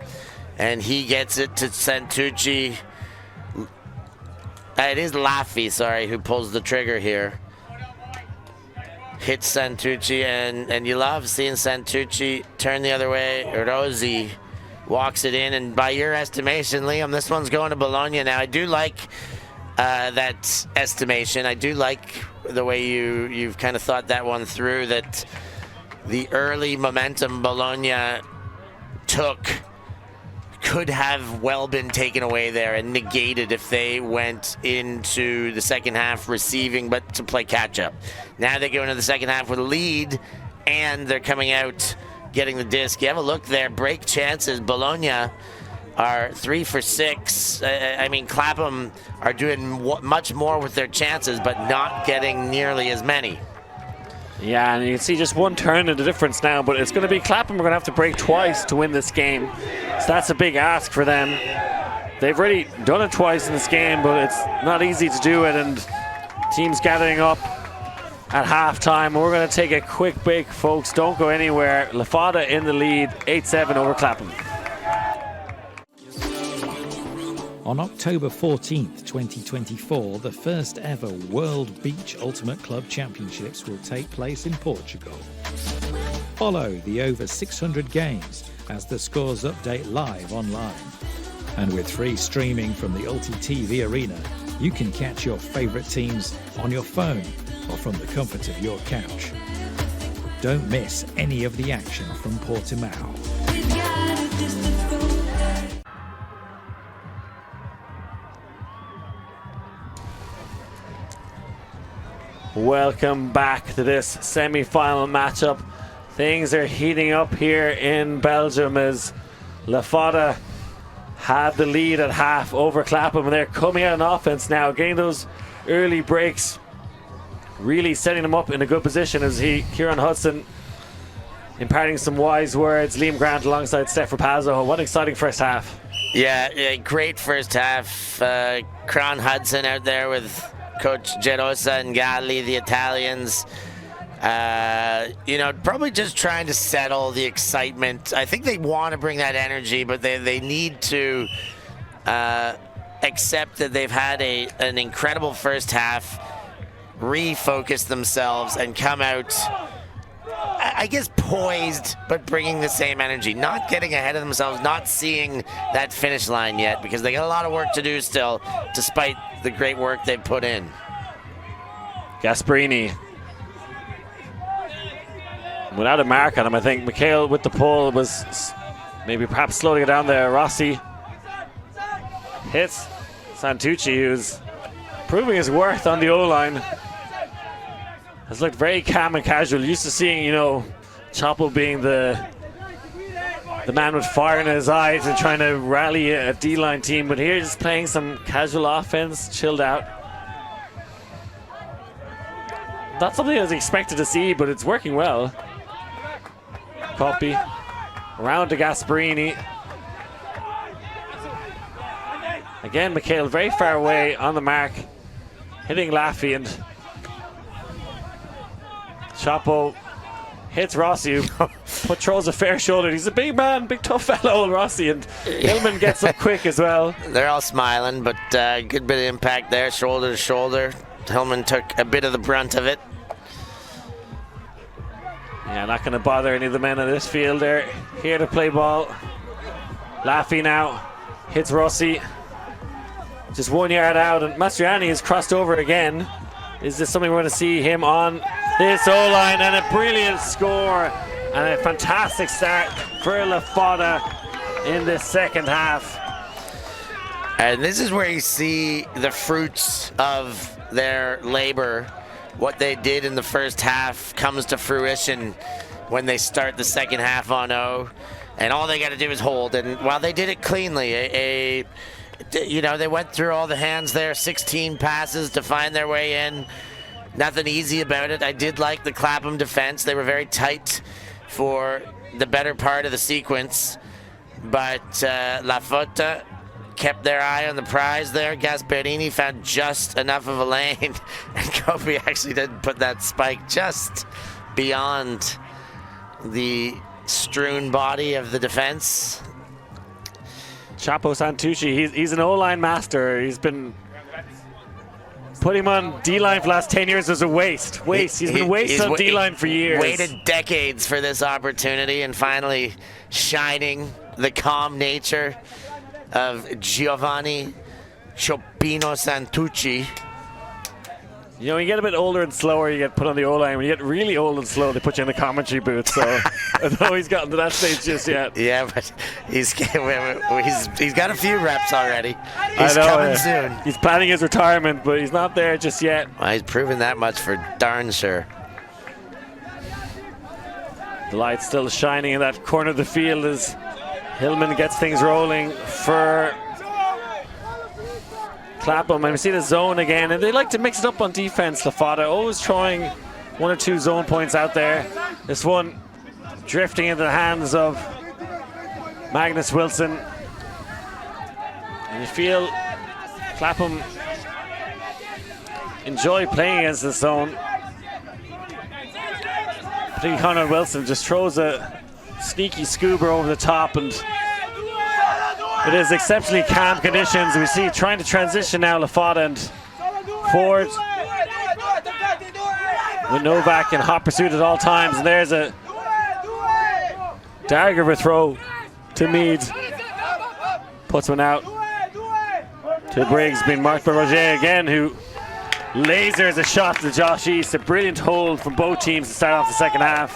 and he gets it to Santucci. It is Laffy, sorry, who pulls the trigger here. Hits Santucci, and you love seeing Santucci turn the other way. Rossi walks it in, and by your estimation, Liam, this one's going to Bologna. Now, I do like that estimation. I do like the way you've kind of thought that one through, that the early momentum Bologna took could have well been taken away there and negated if they went into the second half receiving, but to play catch up. Now they go into the second half with a lead, and they're coming out getting the disc. You have a look there, break chances. Bologna are 3 for 6. I mean, Clapham are doing much more with their chances, but not getting nearly as many. Yeah, and you can see just one turn in the difference now, but it's going to be Clapham are going to have to break twice to win this game. So that's a big ask for them. They've already done it twice in this game, but it's not easy to do it, and teams gathering up at halftime. We're going to take a quick break, folks. Don't go anywhere. LaFotta in the lead, 8-7 over Clapham. On October 14th, 2024, the first ever World Beach Ultimate Club Championships will take place in Portugal. Follow the over 600 games as the scores update live online. And with free streaming from the Ulti TV arena, you can catch your favourite teams on your phone or from the comfort of your couch. Don't miss any of the action from Portimao. Welcome back to this semi-final matchup. Things are heating up here in Belgium as LaFotta had the lead at half over Clapham, and they're coming out on offense now, getting those early breaks, really setting them up in a good position as Kieran Hudson imparting some wise words. Liam Grant alongside Steph Rapazzo. What an exciting first half. Yeah, great first half. Kieran Hudson out there with Coach Gerosa and Galli, the Italians. You know, probably just trying to settle the excitement. I think they want to bring that energy, but they need to accept that they've had an incredible first half, refocus themselves, and come out, I guess, poised, but bringing the same energy. Not getting ahead of themselves, not seeing that finish line yet, because they got a lot of work to do still, despite the great work they've put in. Gasparini. Without a mark on him, I think Mikhail with the pull was maybe perhaps slowing it down there. Rossi hits Santucci, who's proving his worth on the O-line. Has looked very calm and casual. Used to seeing, you know, Chapo being the man with fire in his eyes and trying to rally a D-line team, but here just playing some casual offense, chilled out. Not something I was expected to see, but it's working well. Copy around to Gasparini. Again, Mikhail very far away on the mark, hitting Laffy, and Chapo hits Rossi, who patrols a fair shoulder. He's a big man, big tough fellow, Rossi, and Hillman gets up quick as well. They're all smiling, but good bit of impact there, shoulder to shoulder. Hillman took a bit of the brunt of it. Yeah, not going to bother any of the men on this field. They're here to play ball. Laffy now hits Rossi. Just 1 yard out, and Mastriani has crossed over again. Is this something we're going to see him on this O-line? And a brilliant score and a fantastic start for LaFotta in this second half. And this is where you see the fruits of their labor. What they did in the first half comes to fruition when they start the second half on O. And all they got to do is hold. And while they did it cleanly, you know, they went through all the hands there, 16 passes to find their way in. Nothing easy about it. I did like the Clapham defense. They were very tight for the better part of the sequence. But LaFotta kept their eye on the prize there. Gasparini found just enough of a lane. And Kobe actually did put that spike just beyond the strewn body of the defense. Chapo Santucci, he's an O-line master. He's been putting him on D-line for the last 10 years was a waste. He's been wasted on D-line for years. Waited decades for this opportunity, and finally shining the calm nature of Giovanni Chopino Santucci. You know, when you get a bit older and slower, you get put on the O-line. When you get really old and slow, they put you in the commentary booth. So I don't know he's gotten to that stage just yet. Yeah, but he's got a few reps already. He's coming soon. He's planning his retirement, but he's not there just yet. Well, he's proven that much for darn sure. The light's still shining in that corner of the field as Hillman gets things rolling for Clapham, and we see the zone again, and they like to mix it up on defense. LaFotta always throwing 1 or 2 zone points out there. This one drifting into the hands of Magnus Wilson, and you feel Clapham enjoy playing against the zone. Particularly Conor Wilson just throws a sneaky scuba over the top, and it is exceptionally calm conditions. We see trying to transition now LaFotta and Ford with Novak in hot pursuit at all times. And there's a dagger of a throw to Mead. Puts one out to Briggs, being marked by Roger again, who lasers a shot to Josh East. A brilliant hold from both teams to start off the second half.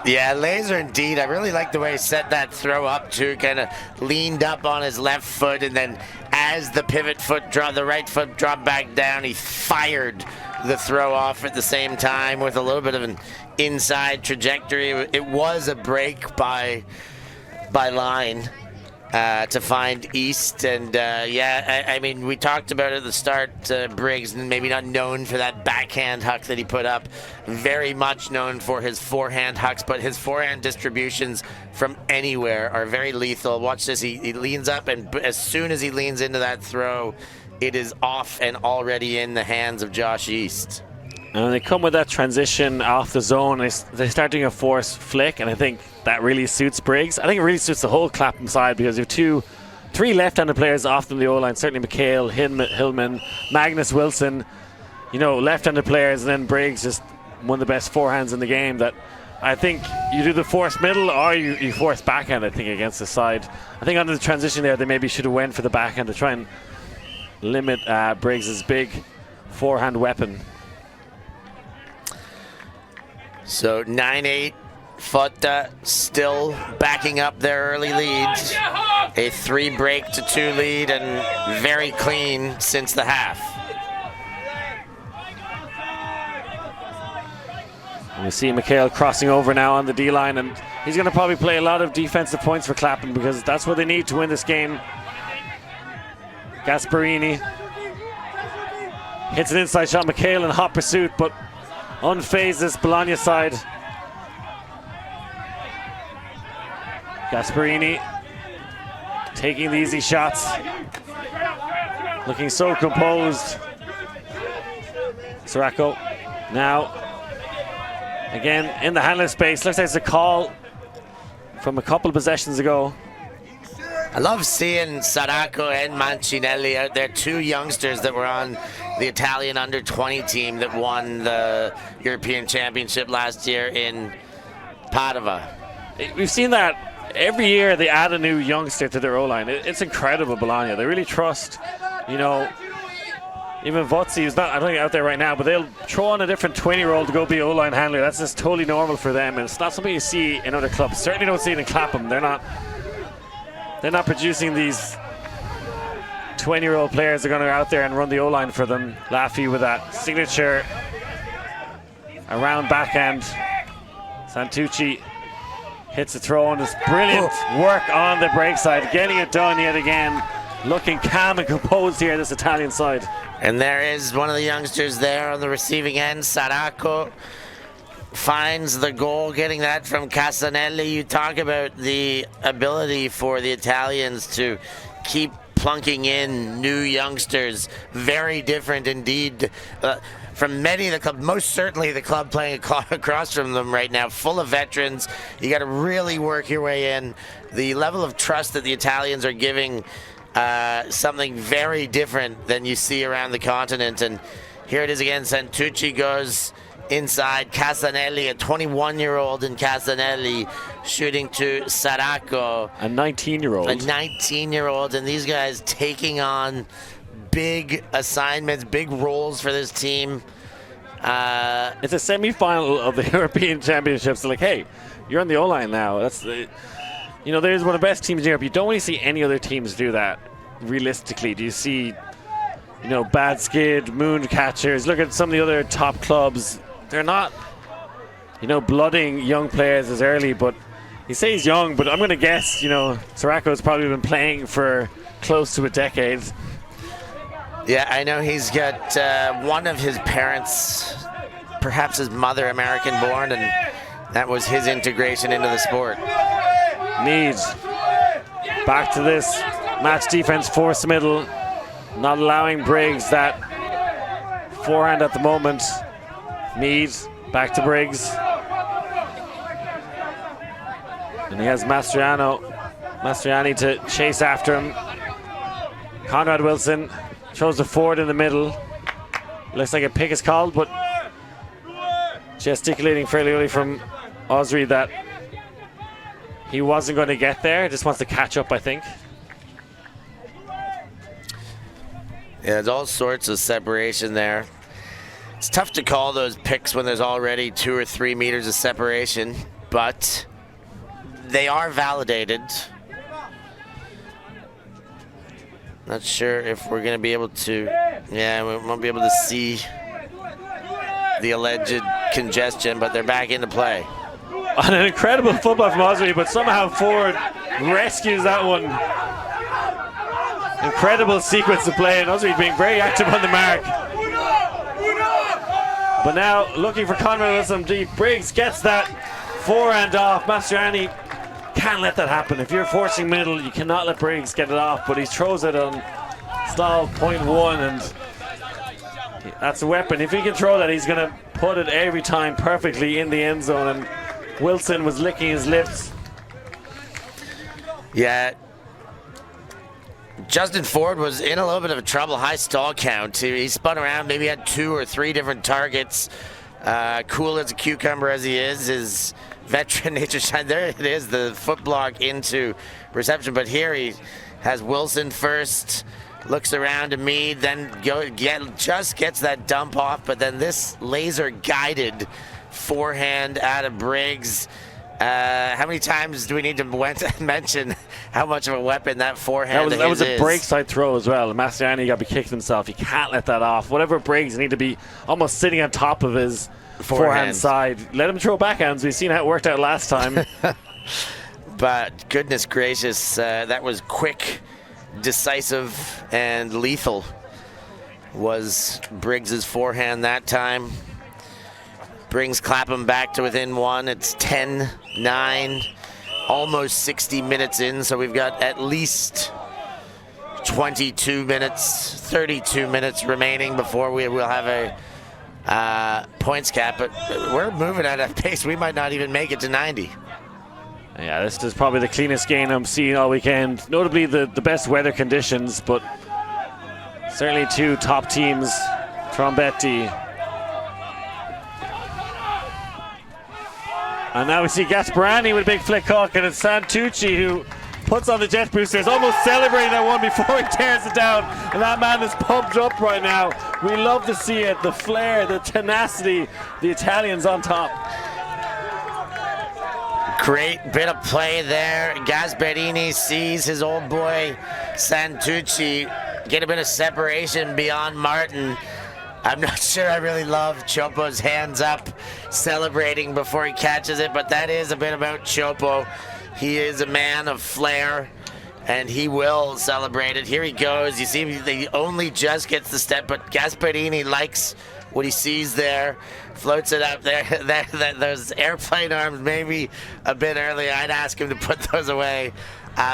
Yeah, laser indeed. I really like the way he set that throw up too. Kind of leaned up on his left foot, and then as the pivot foot the right foot dropped back down, he fired the throw off at the same time with a little bit of an inside trajectory. It was a break by line to find East, and yeah, I mean, we talked about it at the start, Briggs, maybe not known for that backhand huck that he put up, very much known for his forehand hucks, but his forehand distributions from anywhere are very lethal. Watch this, he leans up, and as soon as he leans into that throw, it is off and already in the hands of Josh East. And when they come with that transition off the zone, they start doing a force flick, and I think that really suits Briggs. I think it really suits the whole Clapham side because you have three left-handed players off the O-line. Certainly McHale, Hillman, Magnus Wilson, you know, left-handed players, and then Briggs, just one of the best forehands in the game. That I think you do the force middle or you force backhand, I think, against the side. I think under the transition there, they maybe should have went for the backhand to try and limit Briggs' big forehand weapon. So 9-8, Fota still backing up their early lead. A 3-break-to-2 lead and very clean since the half. And you see McHale crossing over now on the D-line, and he's going to probably play a lot of defensive points for Clapham because that's what they need to win this game. Gasparini hits an inside shot. McHale in hot pursuit, but unfazed this Bologna side. Gasparini taking the easy shots, looking so composed. Siracco now again in the handler space. Looks like it's a call from a couple of possessions ago. I love seeing Siracco and Mancinelli out there, two youngsters that were on the Italian under-20 team that won the European Championship last year in Padova. We've seen that every year. They add a new youngster to their O-line. It's incredible, Bologna. They really trust, you know, even Vozzi, who's not, I don't think, out there right now, but they'll throw on a different 20-year-old to go be O-line handler. That's just totally normal for them, and it's not something you see in other clubs. Certainly don't see it in Clapham. They're not producing these 20-year-old players that are going to go out there and run the O-line for them. Laffy with that signature around backhand. Santucci hits a throw, and it's brilliant work on the break side, getting it done yet again. Looking calm and composed here, this Italian side. And there is one of the youngsters there on the receiving end. Siracco finds the goal, getting that from Casanelli. You talk about the ability for the Italians to keep plunking in new youngsters. Very different indeed from many of the clubs. Most certainly the club playing across from them right now, full of veterans. You got to really work your way in. The level of trust that the Italians are giving something very different than you see around the continent. And here it is again. Santucci goes inside. Casanelli, a 21-year-old in Casanelli, shooting to Siracco. A 19-year-old. A 19-year-old, and these guys taking on big assignments, big roles for this team. It's a semi-final of the European Championships. Like, hey, you're on the O-line now. That's the, you know, there's one of the best teams in Europe. You don't really see any other teams do that realistically. Do you see, you know, Bad Skid, Moon Catchers? Look at some of the other top clubs. They're not, you know, blooding young players as early, but he says he's young, but I'm going to guess, you know, Siracco's probably been playing for close to a decade. Yeah, I know he's got one of his parents, perhaps his mother, American-born, and that was his integration into the sport. Mead back to this match defense, force middle, not allowing Briggs that forehand at the moment. Mead back to Briggs, and he has Mastriani to chase after him. Conrad Wilson throws the forward in the middle. Looks like a pick is called, but gesticulating fairly early from Osri that he wasn't going to get there. Just wants to catch up, I think. Yeah, there's all sorts of separation there. It's tough to call those picks when there's already 2 or 3 meters of separation, but they are validated. Not sure if we're going to be able to, yeah, we won't be able to see the alleged congestion, but they're back into play. An incredible football from Osri, but somehow Ford rescues that one. Incredible sequence of play, and Osri being very active on the mark. But now looking for Conrad Wilson deep. Briggs gets that forehand off. Mastriani can't let that happen. If you're forcing middle, you cannot let Briggs get it off, but he throws it on stall .1, and That's a weapon. If he can throw that, he's going to put it every time perfectly in the end zone. And Wilson was licking his lips. Yeah. Justin Ford was in a little bit of trouble, high stall count. He spun around, maybe had 2 or 3 different targets. Cool as a cucumber as he is, his veteran nature shine. There it is, the foot block into reception. But here he has Wilson first, looks around to Meade, then just gets that dump off. But then this laser guided forehand out of Briggs. How many times do we need to mention how much of a weapon that forehand is? That was a break side throw as well. Mastriani got to be kicking himself. He can't let that off. Whatever breaks, you need to be almost sitting on top of his forehand side. Let him throw backhands. We've seen how it worked out last time. But goodness gracious, that was quick, decisive, and lethal. Was Briggs's forehand that time. Brings Clapham back to within 1. It's 10-9, almost 60 minutes in, so we've got at least 22 minutes, 32 minutes remaining before we will have a points cap. But we're moving at a pace we might not even make it to 90. Yeah, this is probably the cleanest game I'm seeing all weekend. Notably the best weather conditions, but certainly 2 top teams, Trombetti. And now we see Gasparani with a big flick hook, and it's Santucci who puts on the jet boosters, almost celebrating that one before he tears it down. And that man is pumped up right now. We love to see it, the flair, the tenacity, the Italians on top. Great bit of play there. Gasparini sees his old boy Santucci get a bit of separation beyond Martin. I'm not sure I really love Chopo's hands up celebrating before he catches it, but that is a bit about Chopo. He is a man of flair, and he will celebrate it. Here he goes. You see, he only just gets the step, but Gasparini likes what he sees there. Floats it up there. Those airplane arms maybe a bit early. I'd ask him to put those away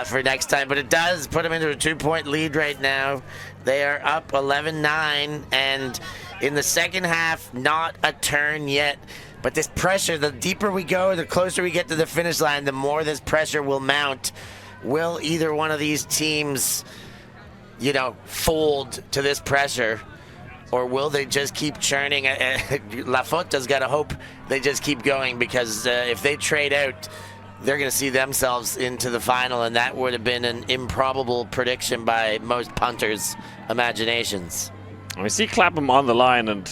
for next time, but it does put him into a 2-point lead right now. They are up 11-9, and in the second half, not a turn yet. But this pressure, the deeper we go, the closer we get to the finish line, the more this pressure will mount. Will either one of these teams, fold to this pressure, or will they just keep churning? LaFotta's got to hope they just keep going, because if they trade out, they're going to see themselves into the final, and that would have been an improbable prediction by most punters' imaginations. We see Clapham on the line, and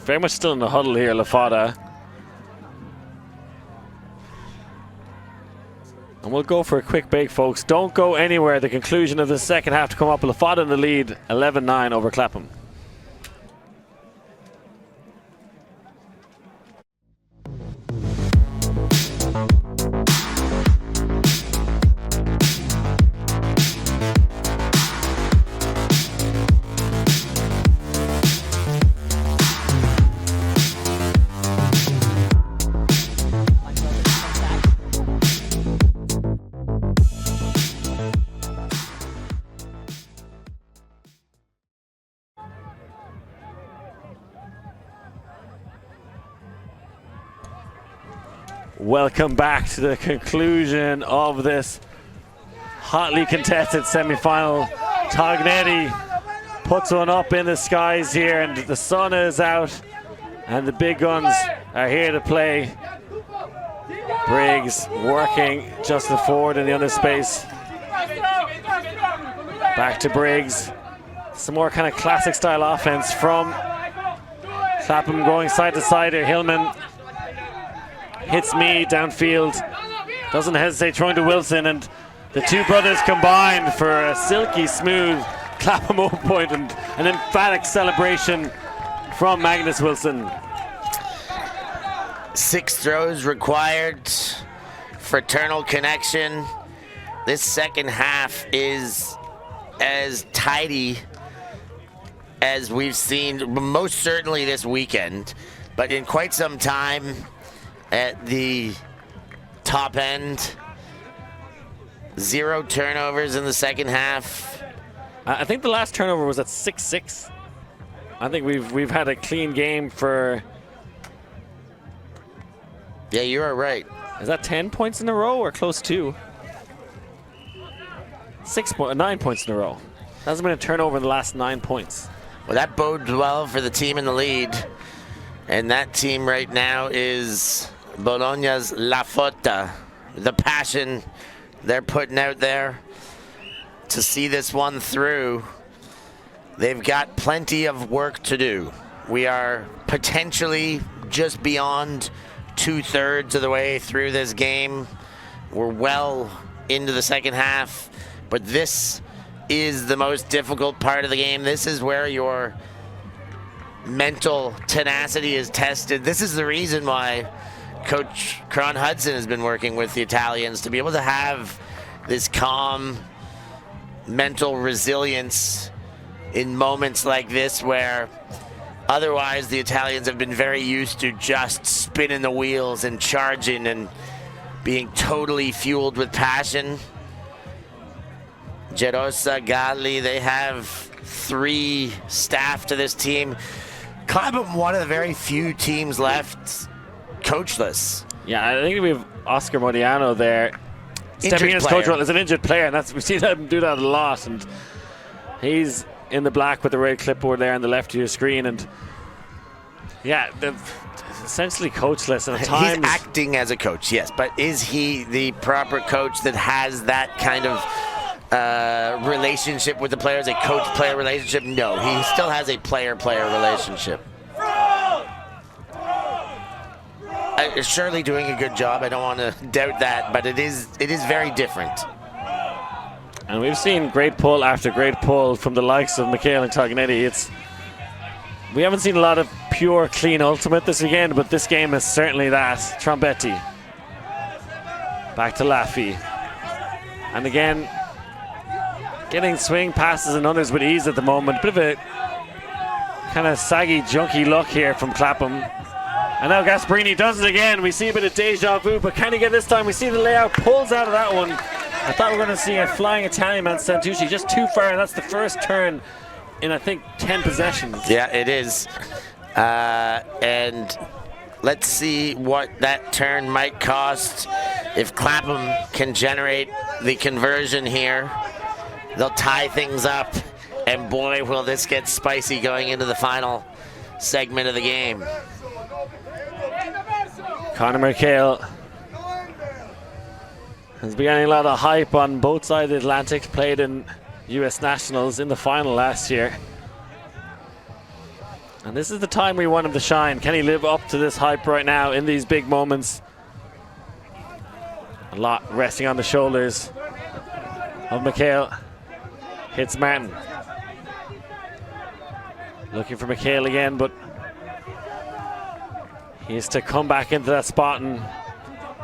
very much still in the huddle here, LaFotta. And we'll go for a quick break, folks. Don't go anywhere. The conclusion of the second half to come up. LaFotta in the lead, 11-9 over Clapham. Welcome back to the conclusion of this hotly contested semi-final. Tognetti puts one up in the skies here, and the sun is out, and the big guns are here to play. Briggs working Justin Ford in the underspace. Back to Briggs. Some more kind of classic style offense from Clapham, going side to side here. Hillman hits me downfield, doesn't hesitate, throwing to Wilson, and the two brothers combined for a silky smooth Clapham 0 point and an emphatic celebration from Magnus Wilson. 6 throws required, fraternal connection. This second half is as tidy as we've seen, most certainly this weekend, but in quite some time at the top end. 0 turnovers in the second half. I think the last turnover was at 6-6. I think we've had a clean game for. Yeah, you are right. Is that 10 points in a row or close to? 9 points in a row. Hasn't been a turnover in the last 9 points. Well, that bodes well for the team in the lead. And that team right now is Bologna's LaFotta. The passion they're putting out there to see this one through. They've got plenty of work to do. We are potentially just beyond 2/3 of the way through this game. We're well into the second half, but this is the most difficult part of the game. This is where your mental tenacity is tested. This is the reason why Coach Cron Hudson has been working with the Italians, to be able to have this calm mental resilience in moments like this, where otherwise the Italians have been very used to just spinning the wheels and charging and being totally fueled with passion. Gerosa, Galli, they have 3 staff to this team. Clapham, one of the very few teams left coachless. Yeah, I think we have Oscar Modiano there stepping in as coach role as an injured player, and we've seen him do that a lot. And he's in the black with the red clipboard there on the left of your screen, and yeah, they're essentially coachless at times. He's acting as a coach, yes, but is he the proper coach that has that kind of relationship with the players, a coach-player relationship? No, he still has a player-player relationship. Surely doing a good job. I don't want to doubt that, but it is very different. And we've seen great pull after great pull from the likes of Michael and Tognetti. We haven't seen a lot of pure, clean ultimate this weekend, but this game is certainly that. Trombetti. Back to Laffy. And again, getting swing passes and others with ease at the moment. Bit of a kind of saggy, junky look here from Clapham. And now Gasparini does it again. We see a bit of deja vu, but can he get this time? We see the layout, pulls out of that one. I thought we were going to see a flying Italian man, Santucci, just too far, and that's the first turn in, I think, 10 possessions. Yeah, it is. And let's see what that turn might cost. If Clapham can generate the conversion here, they'll tie things up, and boy, will this get spicy going into the final segment of the game. Conor McHale has been getting a lot of hype on both sides of the Atlantic. Played in US Nationals in the final last year. And this is the time we want him to shine. Can he live up to this hype right now in these big moments? A lot resting on the shoulders of McHale. Hits Martin. Looking for McHale again, but he has to come back into that spot and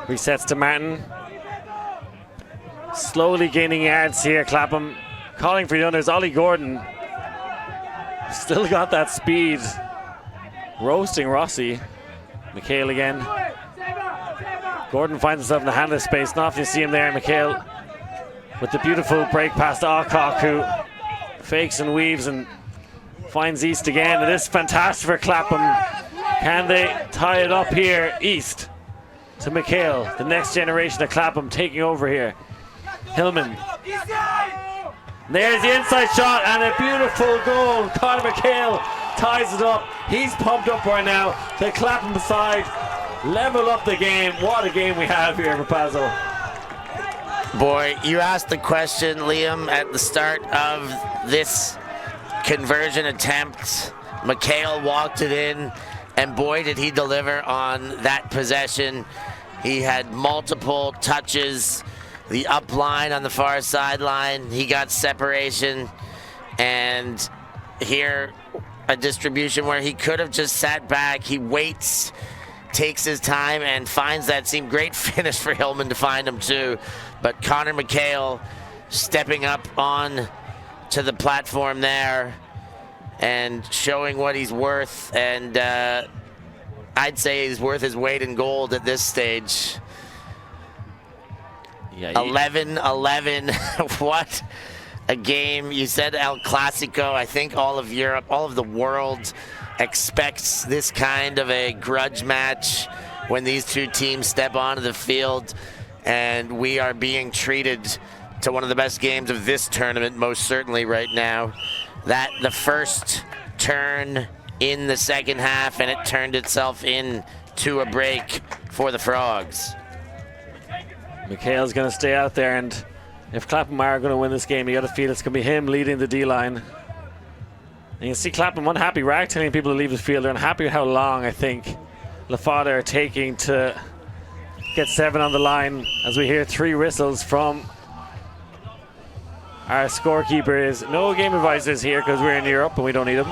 resets to Martin. Slowly gaining yards here, Clapham. Calling for the unders. Ollie Gordon still got that speed. Roasting Rossi. McHale again. Gordon finds himself in the handler space. Not often you see him there. McHale with the beautiful break past Alcock, who fakes and weaves and finds East again. It is fantastic for Clapham. Can they tie it up here? East to McHale. The next generation of Clapham taking over here. Hillman. There's the inside shot and a beautiful goal. Conor McHale ties it up. He's pumped up right now. The Clapham side level up the game. What a game we have here, Rapazzo. Boy, you asked the question, Liam, at the start of this conversion attempt. McHale walked it in, and boy, did he deliver on that possession. He had multiple touches. The up line on the far sideline, he got separation, and here a distribution where he could have just sat back. He waits, takes his time, and finds that seam. Great finish for Hillman to find him too, but Conor McHale stepping up on to the platform there and showing what he's worth, and I'd say he's worth his weight in gold at this stage. Yeah, 11-11. a game. You said El Clasico. I think all of Europe, all of the world expects this kind of a grudge match when these two teams step onto the field, and we are being treated to one of the best games of this tournament, most certainly right now. That the first turn in the second half, and it turned itself into a break for the Frogs. Mikhail's going to stay out there, and if Clapham are going to win this game, you got to feel it's going to be him leading the D-line. And you can see Clapham unhappy. Rag telling people to leave the field. They're unhappy with how long, I think, LaFotta are taking to get 7 on the line, as we hear 3 whistles from our scorekeeper. Is no game advisors here because we're in Europe and we don't need them.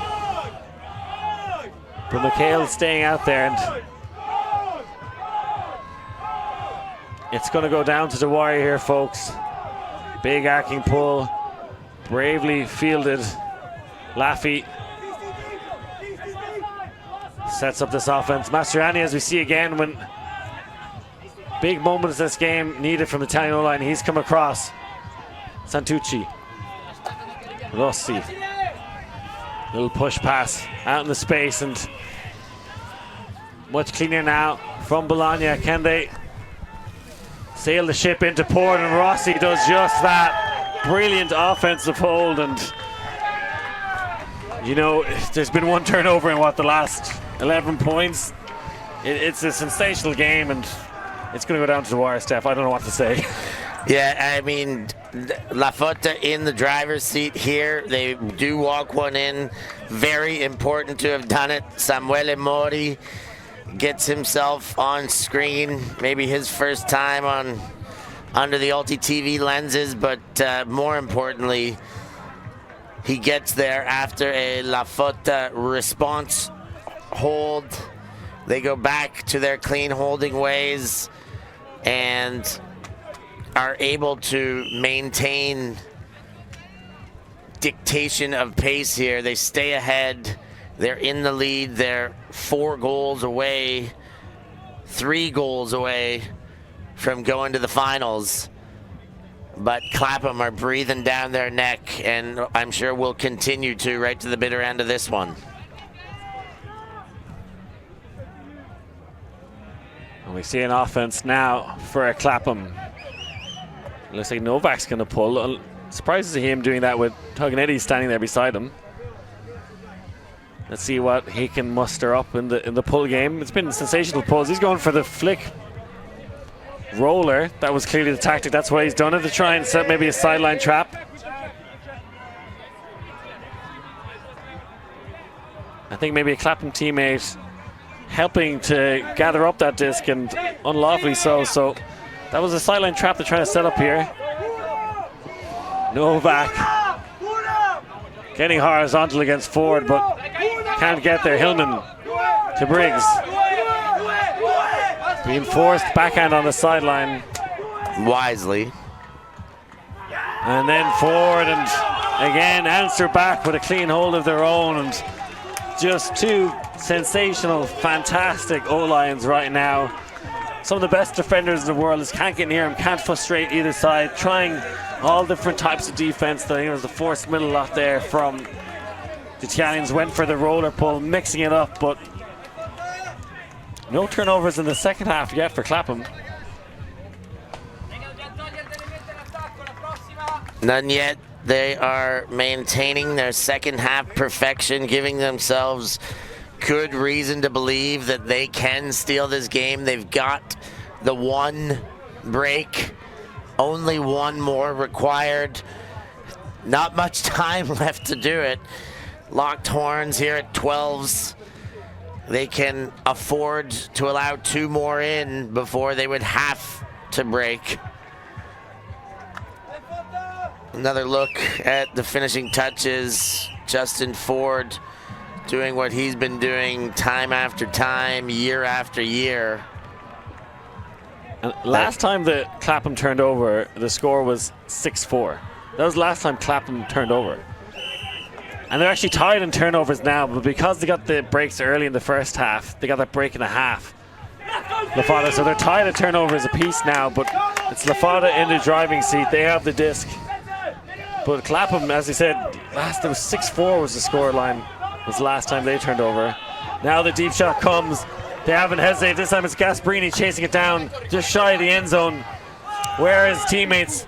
But Mikhail's staying out there, and it's going to go down to the wire here, folks. Big arcing pull, bravely fielded. Laffy sets up this offense. Mastroianni, as we see again, when big moments this game needed from the Italian O-line, he's come across. Santucci, Rossi, little push pass out in the space, and much cleaner now from Bologna. Can they sail the ship into port? And Rossi does just that. Brilliant offensive hold, and you know, there's been 1 turnover in the last 11 points. It's a sensational game, and it's going to go down to the wire, Steph. I don't know what to say. Yeah, I mean, LaFotta in the driver's seat here. They do walk one in. Very important to have done it. Samuele Mori gets himself on screen. Maybe his first time under the Ulti TV lenses, but more importantly, he gets there after a LaFotta response hold. They go back to their clean holding ways and are able to maintain dictation of pace here. They stay ahead. They're in the lead. They're 4 goals away, 3 goals away from going to the finals. But Clapham are breathing down their neck, and I'm sure will continue to right to the bitter end of this one. And we see an offense now for Clapham. Looks like Novak's going to pull. Surprised to see him doing that with Tugnetti standing there beside him. Let's see what he can muster up in the pull game. It's been sensational pulls. He's going for the flick roller. That was clearly the tactic. That's why he's done it, to try and set maybe a sideline trap. I think maybe a Clapham teammate helping to gather up that disc, and unlawfully so. So that was a sideline trap they're trying to set up here. Novak getting horizontal against Ford, but can't get there. Hillman to Briggs. Being forced backhand on the sideline. Wisely. And then Ford, and again answer back with a clean hold of their own, and just 2 sensational, fantastic O-lines right now. Some of the best defenders in the world just can't get near him, can't frustrate either side, trying all different types of defense. I think it was the forced middle lot there from the Italians. Went for the roller pull, mixing it up, but no turnovers in the second half yet for Clapham. None yet. They are maintaining their second half perfection, giving themselves good reason to believe that they can steal this game. They've got the 1 break, only 1 more required. Not much time left to do it. Locked horns here at 12s. They can afford to allow 2 more in before they would have to break. Another look at the finishing touches. Justin Ford doing what he's been doing time after time, year after year. And last time that Clapham turned over, the score was 6-4. That was the last time Clapham turned over. And they're actually tied in turnovers now, but because they got the breaks early in the first half, they got that break and a half. LaFotta, so they're tied at turnovers apiece now, but it's LaFotta in the driving seat. They have the disc. But Clapham, as I said, there was 6-4 was the score line. Was the last time they turned over. Now the deep shot comes. They haven't hesitated. This time it's Gasparini chasing it down just shy of the end zone. Where are his teammates?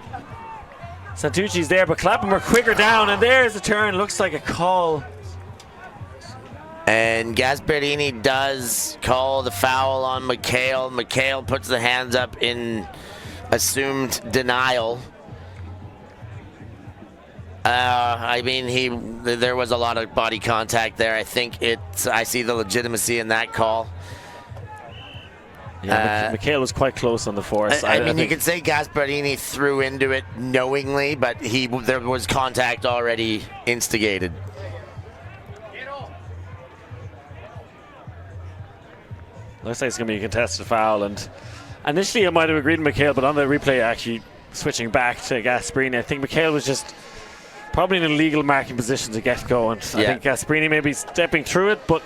Santucci's there, but Clapham are quicker down, and there's a turn. Looks like a call. And Gasparini does call the foul on McHale. McHale puts the hands up in assumed denial. I mean, there was a lot of body contact there. I think I see the legitimacy in that call. Yeah, McHale was quite close on the force. I mean, you could say Gasparini threw into it knowingly, but there was contact already instigated. Looks like it's going to be a contested foul. And initially, I might have agreed with McHale, but on the replay, actually switching back to Gasparini, I think McHale was just probably in a legal marking position to get going. I think Gasparini may be stepping through it, but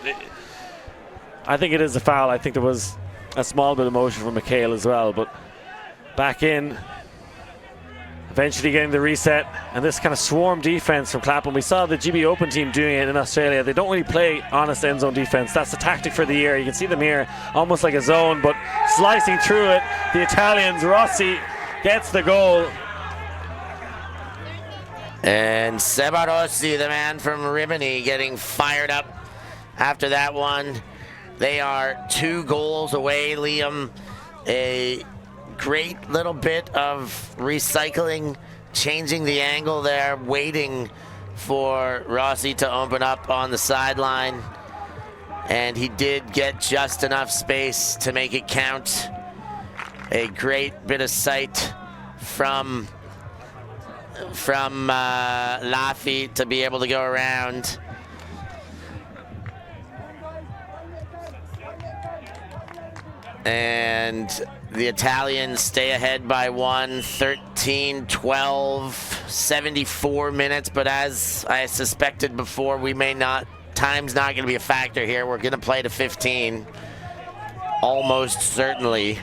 I think it is a foul. I think there was a small bit of motion from McHale as well, but back in, eventually getting the reset, and this kind of swarm defense from Clapham. We saw the GB Open team doing it in Australia. They don't really play honest end zone defense. That's the tactic for the year. You can see them here almost like a zone, but slicing through it, the Italians, Rossi gets the goal. And Seba Rossi, the man from Rimini, getting fired up after that one. They are 2 goals away, Liam. A great little bit of recycling, changing the angle there, waiting for Rossi to open up on the sideline. And he did get just enough space to make it count. A great bit of sight from Laffy to be able to go around. And the Italians stay ahead by 1, 13-12, 74 minutes. But as I suspected before, time's not going to be a factor here. We're going to play to 15, almost certainly.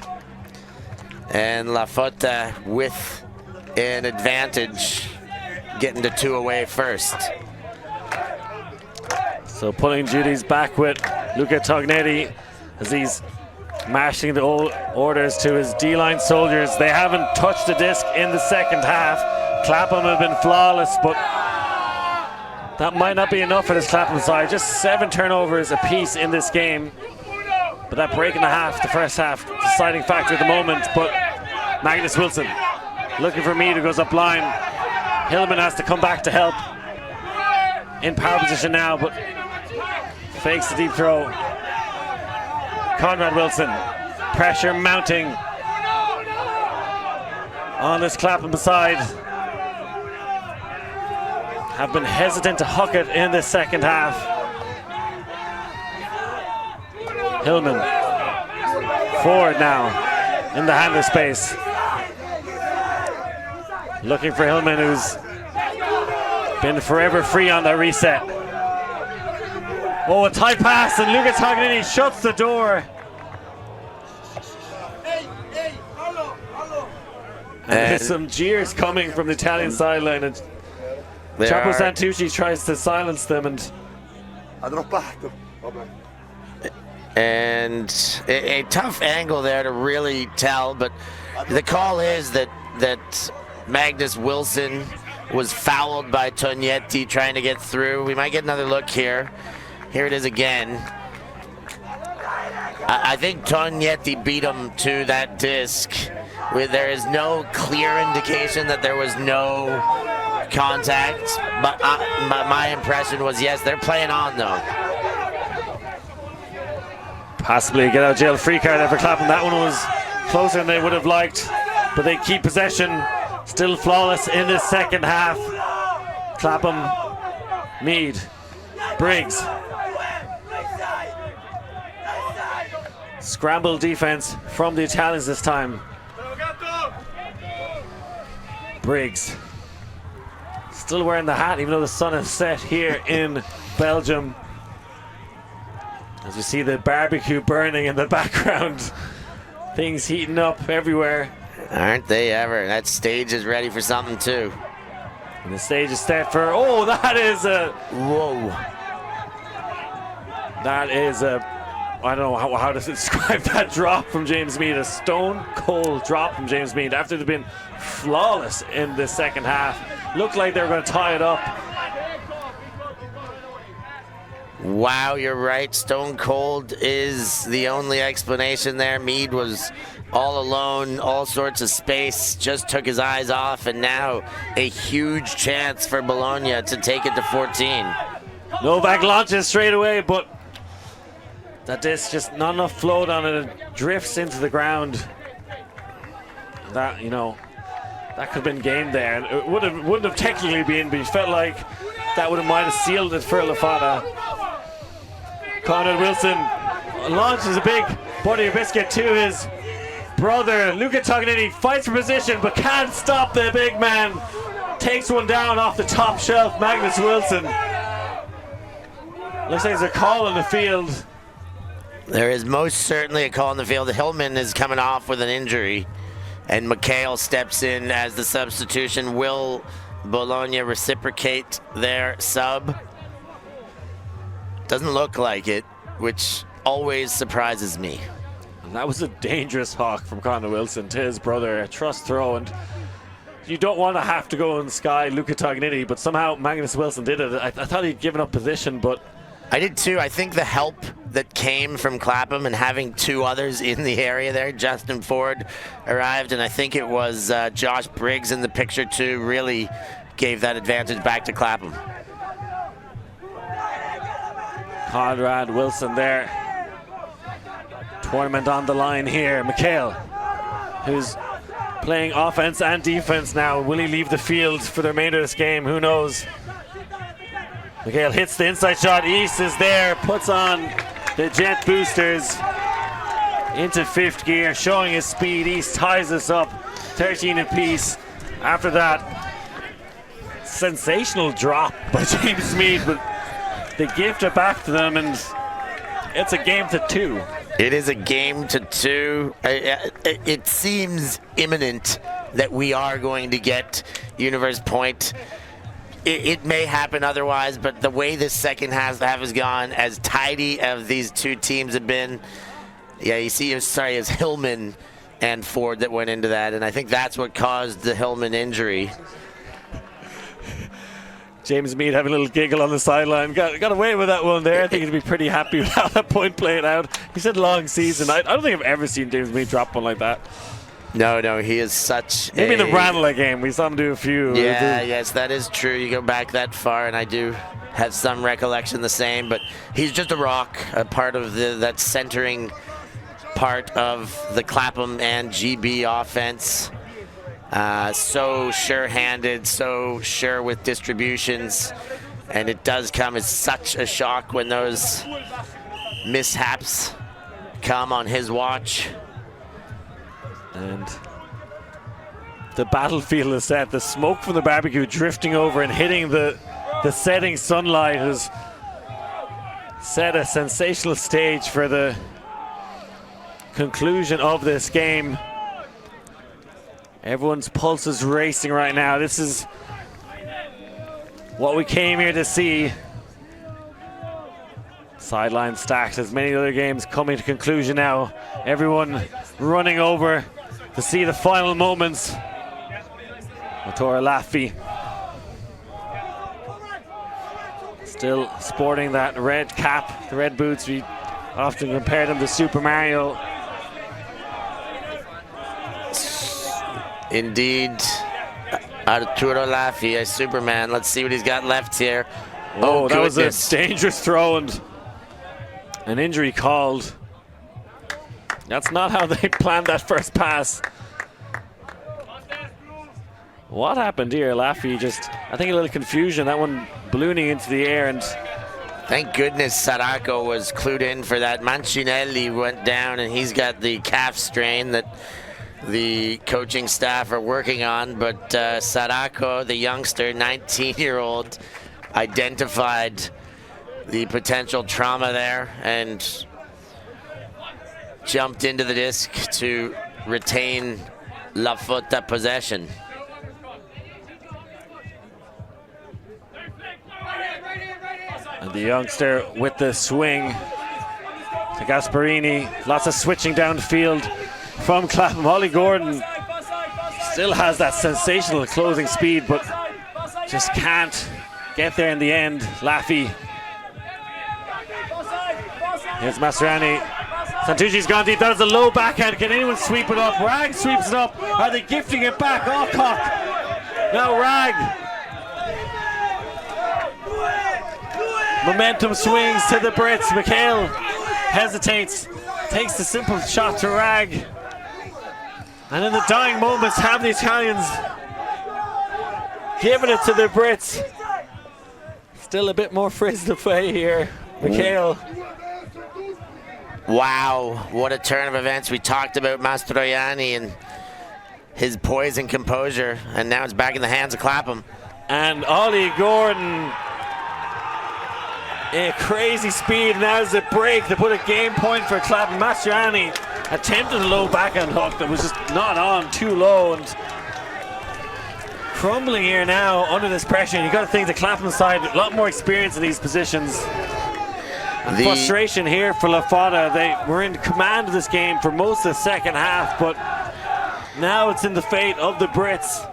And LaFotta with an advantage, getting to 2 away first. So pulling duties back with Luca Tognetti as he's mashing the orders to his D-line soldiers. They haven't touched the disc in the second half. Clapham have been flawless, but that might not be enough for this Clapham side. Just 7 turnovers apiece in this game. But that break in the half, the first half, deciding factor at the moment. But Magnus Wilson looking for Mead, who goes up line. Hillman has to come back to help. In power position now, but fakes the deep throw. Conrad Wilson, pressure mounting on this Clapham side. Have been hesitant to huck it in the second half. Hillman forward now in the handler space. Looking for Hillman, who's been forever free on that reset. Oh, a tight pass, and Luca Tognetti shuts the door. And there's some jeers coming from the Italian sideline, and Chapo Santucci tries to silence them. And a tough angle there to really tell, but the call is that Magnus Wilson was fouled by Tognetti trying to get through. We might get another look here. Here it is again. I think Tognetti beat him to that disc. There is no clear indication that there was no contact, but my impression was yes, they're playing on though. Possibly a get out of jail free card there for Clapham. That one was closer than they would have liked, but they keep possession. Still flawless in this second half. Clapham, Mead, Briggs. Scramble defense from the Italians this time. Briggs still wearing the hat even though the sun is set here in Belgium. As we see the barbecue burning in the background. Things heating up everywhere. Aren't they ever? That stage is ready for something too. And the stage is set for, oh, that is a, Whoa. that is a, I don't know how to describe that drop from James Mead. A stone cold drop from James Mead after they've been flawless in the second half. Looked like they were going to tie it up. Wow, you're right. Stone cold is the only explanation there. Mead was all alone, all sorts of space, just took his eyes off, and now a huge chance for Bologna to take it to 14. Novak launches straight away, but that disc just not enough float on it. It drifts into the ground. That, you know, that could have been game there. And it wouldn't have technically been, but he felt like that might have sealed it for LaFotta. Conrad Wilson launches a big butter biscuit to his brother. Luca Tognini fights for position, but can't stop the big man. Takes one down off the top shelf, Magnus Wilson. Looks like there's a call on the field. There is most certainly a call in the field. Hillman is coming off with an injury, and Mikhail steps in as the substitution. Will Bologna reciprocate their sub? Doesn't look like it, which always surprises me. And that was a dangerous hawk from Conor Wilson to his brother, a trust throw, and you don't want to have to go and sky Luca Tognini, but somehow Magnus Wilson did it. I thought he'd given up position, but I did too. I think the help that came from Clapham and having two others in the area there, Justin Ford arrived, and I think it was Josh Briggs in the picture too, really gave that advantage back to Clapham. Conrad Wilson there. Tournament on the line here. Mikhail, who's playing offense and defense now. Will he leave the field for the remainder of this game? Who knows? Mikhail hits the inside shot. East is there, puts on the jet boosters into fifth gear, showing his speed. East ties us up 13 apiece. After that, sensational drop by James Mead, but they gift it back to them, and it's a game to 2. It is a game to 2. It seems imminent that we are going to get Universe Point. It may happen otherwise, but the way this second half has gone, as tidy as these two teams have been, yeah, you see, it's Hillman and Ford that went into that, and I think that's what caused the Hillman injury. James Mead having a little giggle on the sideline. Got away with that one there. I think he'd be pretty happy with how that point played out. He said long season. I don't think I've ever seen James Mead drop one like that. No, he is such Maybe in the Ranelagh game, we saw him do a few. Yeah, yes, that is true. You go back that far, and I do have some recollection the same, but he's just a rock, a part of that centering part of the Clapham and GB offense. So sure-handed, so sure with distributions, and it does come as such a shock when those mishaps come on his watch. And the battlefield is set. The smoke from the barbecue drifting over and hitting the setting sunlight has set a sensational stage for the conclusion of this game. Everyone's pulse is racing right now. This is what we came here to see. Sideline stacked as many other games coming to conclusion now. Everyone running over to see the final moments. Matora Laffy still sporting that red cap, the red boots. We often compare them to Super Mario. Indeed, Arturo Laffy, a Superman. Let's see what he's got left here. Oh, that was a dangerous throw and an injury called. That's not how they planned that first pass. What happened here? Laffy just, I think a little confusion. That one ballooning into the air, and thank goodness Saracco was clued in for that. Mancinelli went down, and he's got the calf strain that the coaching staff are working on, but Saracco, the youngster, 19-year-old, identified the potential trauma there and jumped into the disc to retain LaFotta possession. The youngster with the swing to Gasparini. Lots of switching downfield from Clapham. Ollie Gordon still has that sensational closing speed, but just can't get there in the end. Laffy. Here's Mastroianni. Santucci's gone deep. That is a low backhand. Can anyone sweep it up? Rag sweeps it up. Are they gifting it back? Alcock. Now Rag. Momentum swings to the Brits. McHale hesitates. Takes the simple shot to Rag. And in the dying moments, have the Italians giving it to the Brits. Still a bit more frizz to play here. McHale. Wow, what a turn of events. We talked about Mastroianni and his poise and composure, and now it's back in the hands of Clapham. And Ollie Gordon, a crazy speed. Now is a break to put a game point for Clapham. Mastroianni attempted a low backhand hook that was just not on, too low, and crumbling here now under this pressure. And you got to think the Clapham side, a lot more experience in these positions. And frustration here for LaFotta. They were in command of this game for most of the second half, but now it's in the fate of the Brits.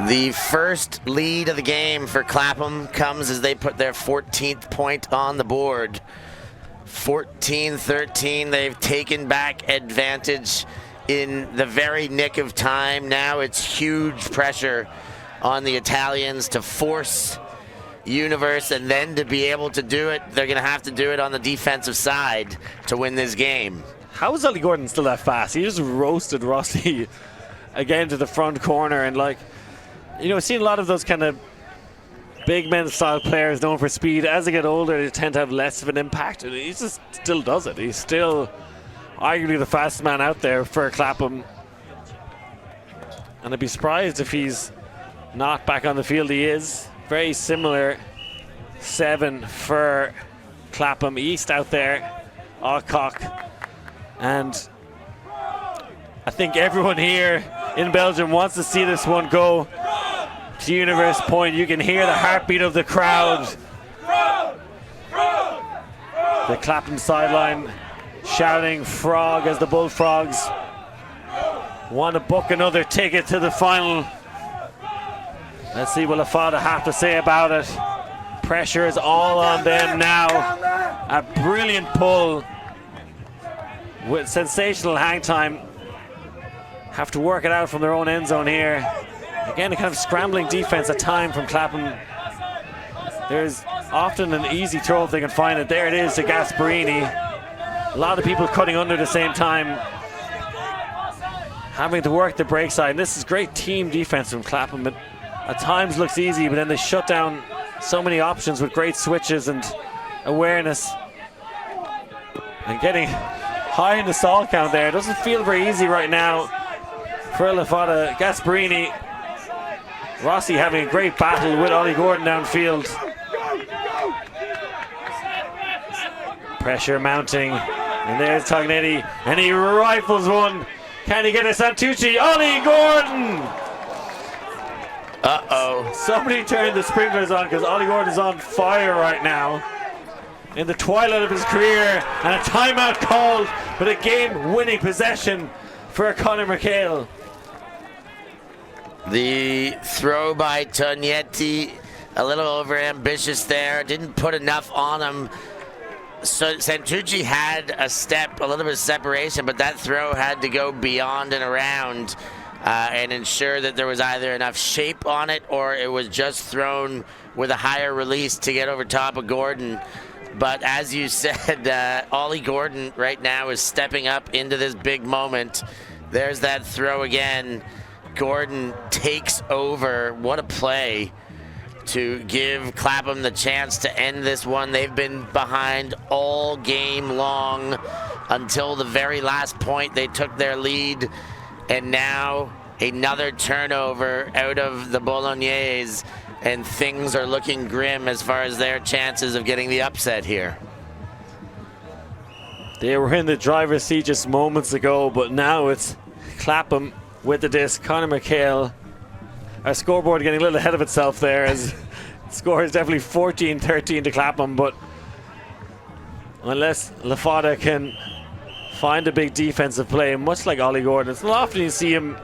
The first lead of the game for Clapham comes as they put their 14th point on the board. 14-13, they've taken back advantage in the very nick of time. Now it's huge pressure on the Italians to force Universe, and then to be able to do it, they're going to have to do it on the defensive side to win this game. How is Ollie Gordon still that fast? He just roasted Rossi again to the front corner, and like, you know, we've seen a lot of those kind of big men style players known for speed. As they get older, they tend to have less of an impact, and he just still does it. He's still arguably the fastest man out there for Clapham, and I'd be surprised if he's not back on the field. He is. Very similar 7 for Clapham. East out there, Alcock, and I think everyone here in Belgium wants to see this one go to Universe Point. You can hear the heartbeat of the crowd. The Clapham sideline shouting frog as the Bullfrogs want to book another ticket to the final. Let's see what LaFotta have to say about it. Pressure is all on them now. A brilliant pull with sensational hang time. Have to work it out from their own end zone here. Again, a kind of scrambling defense at time from Clapham. There's often an easy throw if they can find it. There it is to Gasparini. A lot of people cutting under at the same time, having to work the break side. And this is great team defense from Clapham. But at times looks easy, but then they shut down so many options with great switches and awareness. And getting high in the stall count there. Doesn't feel very easy right now for LaFotta. Gasparini, Rossi having a great battle with Ollie Gordon downfield. Pressure mounting. And there's Tognetti, and he rifles one. Can he get a Santucci? Ollie Gordon! Uh-oh. Somebody turned the sprinklers on because Ollie Gordon is on fire right now. In the twilight of his career, and a timeout called, but a game-winning possession for Conor McHale. The throw by Tognetti, a little over-ambitious there. Didn't put enough on him. So Santucci had a step, a little bit of separation, but that throw had to go beyond and around and ensure that there was either enough shape on it or it was just thrown with a higher release to get over top of Gordon. But as you said, Ollie Gordon right now is stepping up into this big moment. There's that throw again. Gordon takes over. What a play to give Clapham the chance to end this one. They've been behind all game long until the very last point. They took their lead, and now another turnover out of the Bolognese, and things are looking grim as far as their chances of getting the upset here. They were in the driver's seat just moments ago, but now it's Clapham with the disc. Conor McHale. Our scoreboard getting a little ahead of itself there, as the score is definitely 14-13 to Clapham, but unless LaFotta can find a big defensive play, much like Ollie Gordon. It's not often you see him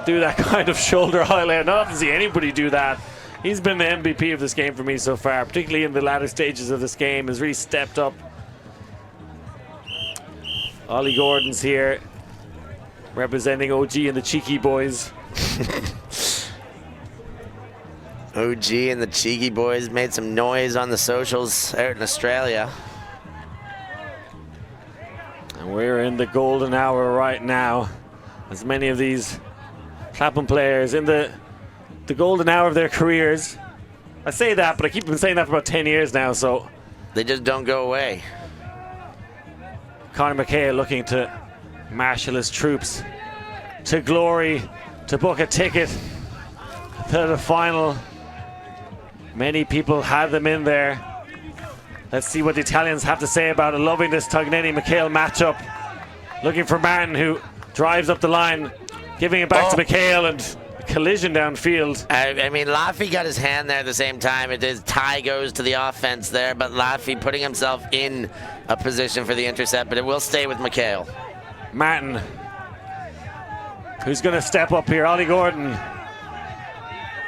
do that kind of shoulder highlight. Not often see anybody do that. He's been the MVP of this game for me so far, particularly in the latter stages of this game. Has really stepped up. Ollie Gordon's here, representing OG and the Cheeky Boys. OG and the Cheeky Boys made some noise on the socials out in Australia. And we're in the golden hour right now, as many of these Clapham players in the golden hour of their careers. I say that, but I keep been saying that for about 10 years now, so. They just don't go away. Conor McHale looking to marshal his troops to glory, to book a ticket to the final. Many people had them in there. Let's see what the Italians have to say about it. Loving this Tognetti-McHale matchup. Looking for Martin, who drives up the line, giving it back to McHale, and a collision downfield. I mean, Laffy got his hand there at the same time. His tie goes to the offense there, but Laffy putting himself in a position for the intercept, but it will stay with McHale. Martin, who's going to step up here. Ollie Gordon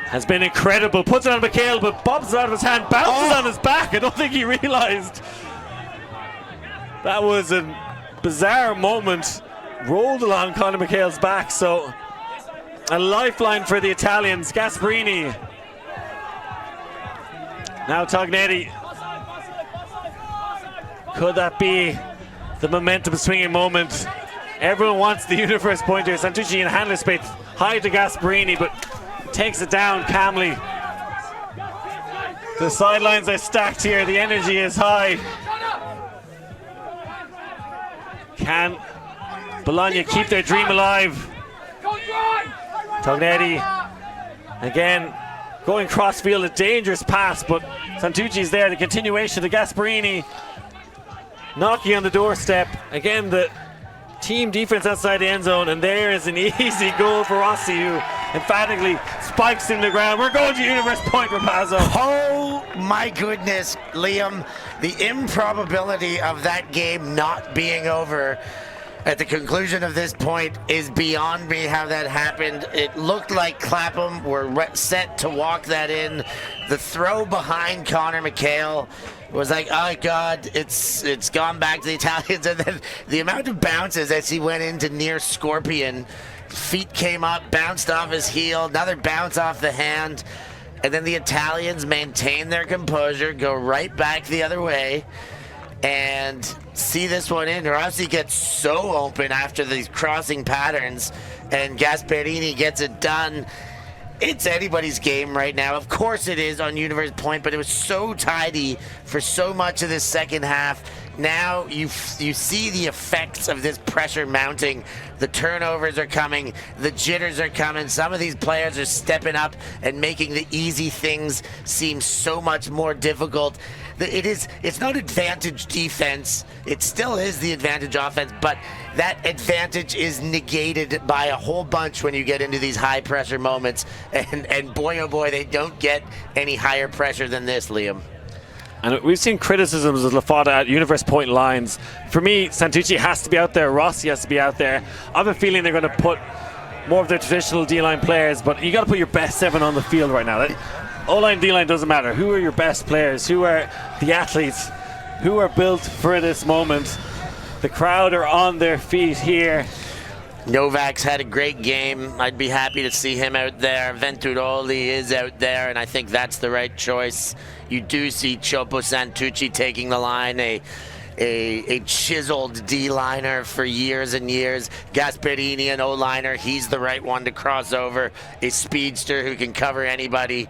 has been incredible. Puts it on McHale, but bobs it out of his hand, bounces on his back. I don't think he realized. That was a bizarre moment. Rolled along Conor McHale's back, so a lifeline for the Italians. Gasparini. Now Tognetti. Could that be the momentum swinging moment? Everyone wants the universe pointer. Santucci in handler space. High to Gasparini, but takes it down calmly. The sidelines are stacked here. The energy is high. Can Bologna keep their dream alive? Tognetti again going crossfield, a dangerous pass, but Santucci's there. The continuation to Gasparini, knocking on the doorstep. Again, the team defense outside the end zone, and there is an easy goal for Rossi, who emphatically spikes in the ground. We're going to universe point, Rapazzo. Oh my goodness, Liam. The improbability of that game not being over at the conclusion of this point is beyond me how that happened. It looked like Clapham were set to walk that in. The throw behind Conor McHale was like, oh God, it's gone back to the Italians. And then the amount of bounces as he went into near Scorpion, feet came up, bounced off his heel, another bounce off the hand. And then the Italians maintain their composure, go right back the other way, and see this one in. Rossi gets so open after these crossing patterns, and Gasparini gets it done. It's anybody's game right now. Of course it is on Universe Point, but it was so tidy for so much of this second half. Now you see the effects of this pressure mounting. The turnovers are coming. The jitters are coming. Some of these players are stepping up and making the easy things seem so much more difficult. It's not advantage defense. It still is the advantage offense, but that advantage is negated by a whole bunch when you get into these high pressure moments. And boy, oh boy, they don't get any higher pressure than this, Liam. And we've seen criticisms of LaFotta at universe point lines. For me, Santucci has to be out there. Rossi has to be out there. I have a feeling they're going to put more of their traditional D-line players, but you got to put your best 7 on the field right now. O-line, D-line doesn't matter. Who are your best players? Who are the athletes? Who are built for this moment? The crowd are on their feet here. Novak's had a great game. I'd be happy to see him out there. Venturoli is out there, and I think that's the right choice. You do see Chopo Santucci taking the line, a chiseled D-liner for years and years. Gasparini, an O-liner, he's the right one to cross over. A speedster who can cover anybody.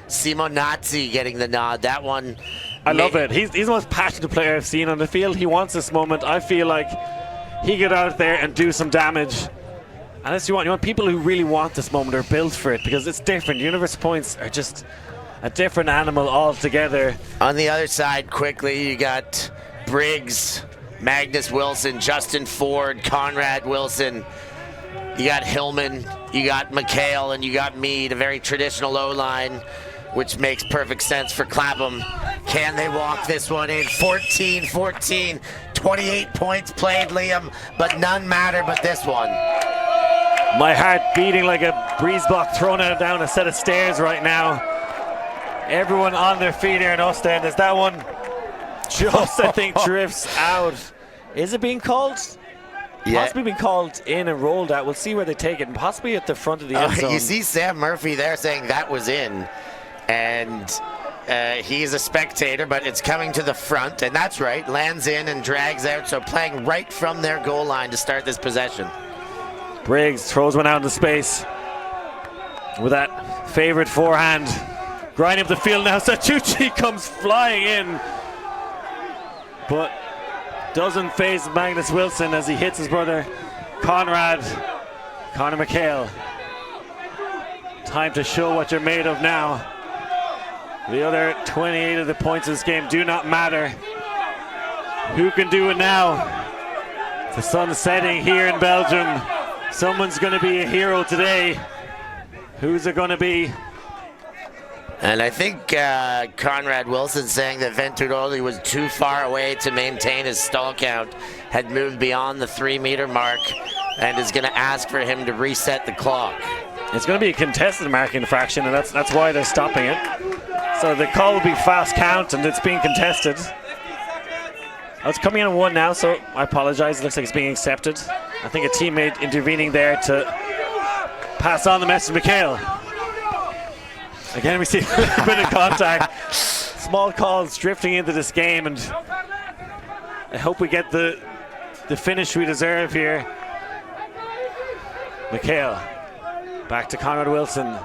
Simonazzi getting the nod. That one, I love it. He's the most passionate player I've seen on the field. He wants this moment. I feel like he get out there and do some damage. And that's what you want. People who really want this moment are built for it, because it's different. Universe points are just a different animal altogether. On the other side, quickly, you got Briggs, Magnus Wilson, Justin Ford, Conrad Wilson. You got Hillman, you got McHale, and you got Mead, a very traditional O-line, which makes perfect sense for Clapham. Can they walk this one in? 14-14, 28 points played, Liam, but none matter but this one. My heart beating like a breeze block thrown down a set of stairs right now. Everyone on their feet here in Oostende as that one just, I think, drifts out. Is it being called? Yeah. Possibly being called in and rolled out. We'll see where they take it, and possibly at the front of the end zone. You see Sam Murphy there saying that was in, and he's a spectator, but it's coming to the front, and that's right, lands in and drags out, so playing right from their goal line to start this possession. Briggs throws one out into space with that favorite forehand. Grinding up the field now, Satucci comes flying in, but doesn't face Magnus Wilson as he hits his brother Conor McHale. Time to show what you're made of now. The other 28 of the points in this game do not matter. Who can do it now? The sun's setting here in Belgium. Someone's going to be a hero today. Who's it going to be? And I think Conrad Wilson saying that Venturoli was too far away to maintain his stall count, had moved beyond the 3-meter mark, and is going to ask for him to reset the clock. It's going to be a contested marking infraction, and that's why they're stopping it. So the call will be fast count, and it's being contested. Oh, it's coming in at 1 now, so I apologize. It looks like it's being accepted. I think a teammate intervening there to pass on the message to McHale. Again, we see a little bit of contact. Small calls drifting into this game, and I hope we get the finish we deserve here. McHale back to Conrad Wilson.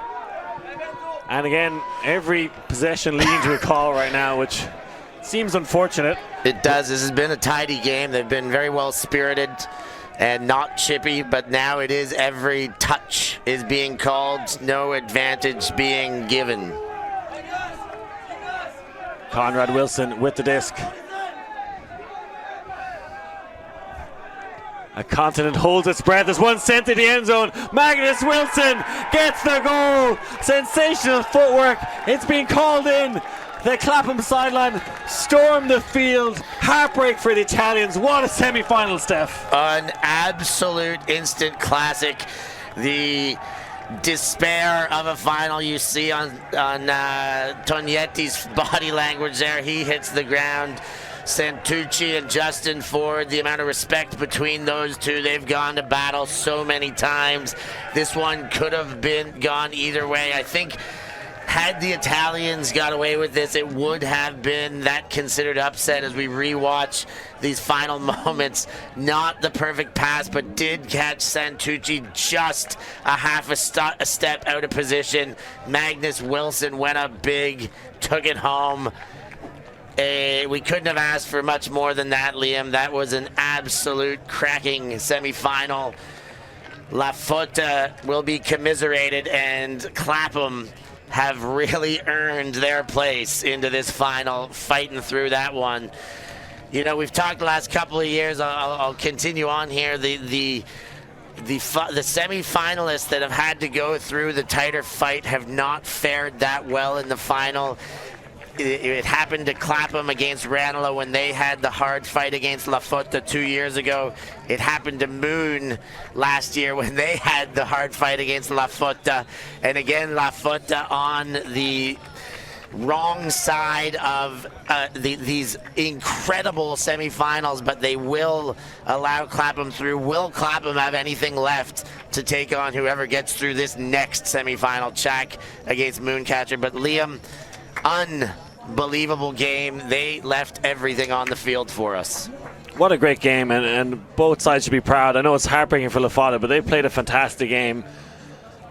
And again, every possession leading to a call right now, which seems unfortunate. It does. This has been a tidy game. They've been very well spirited and not chippy, but now it is every touch is being called, no advantage being given. Conrad Wilson with the disc. A continent holds its breath. There's one sent to the end zone. Magnus Wilson gets the goal. Sensational footwork. It's being called in. The Clapham sideline stormed the field. Heartbreak for the Italians. What a semi-final, Steph. An absolute instant classic. The despair of a final you see on Tognetti's body language there. He hits the ground. Santucci and Justin Ford, the amount of respect between those two. They've gone to battle so many times. This one could have been gone either way. I think had the Italians got away with this, it would have been that considered upset as we rewatch these final moments. Not the perfect pass, but did catch Santucci just a half a step out of position. Magnus Wilson went up big, took it home. We couldn't have asked for much more than that, Liam. That was an absolute cracking semifinal. LaFotta will be commiserated, and Clapham have really earned their place into this final, fighting through that one. You know, we've talked the last couple of years. I'll continue on here. The semi-finalists that have had to go through the tighter fight have not fared that well in the final. It happened to Clapham against Ranelagh when they had the hard fight against LaFotta 2 years ago. It happened to Moon last year when they had the hard fight against LaFotta. And again, LaFotta on the wrong side of these incredible semifinals, but they will allow Clapham through. Will Clapham have anything left to take on whoever gets through this next semifinal check against Mooncatcher? But Liam, unbelievable game. They left everything on the field for us. What a great game, and both sides should be proud. I know it's heartbreaking for LaFotta, but they played a fantastic game.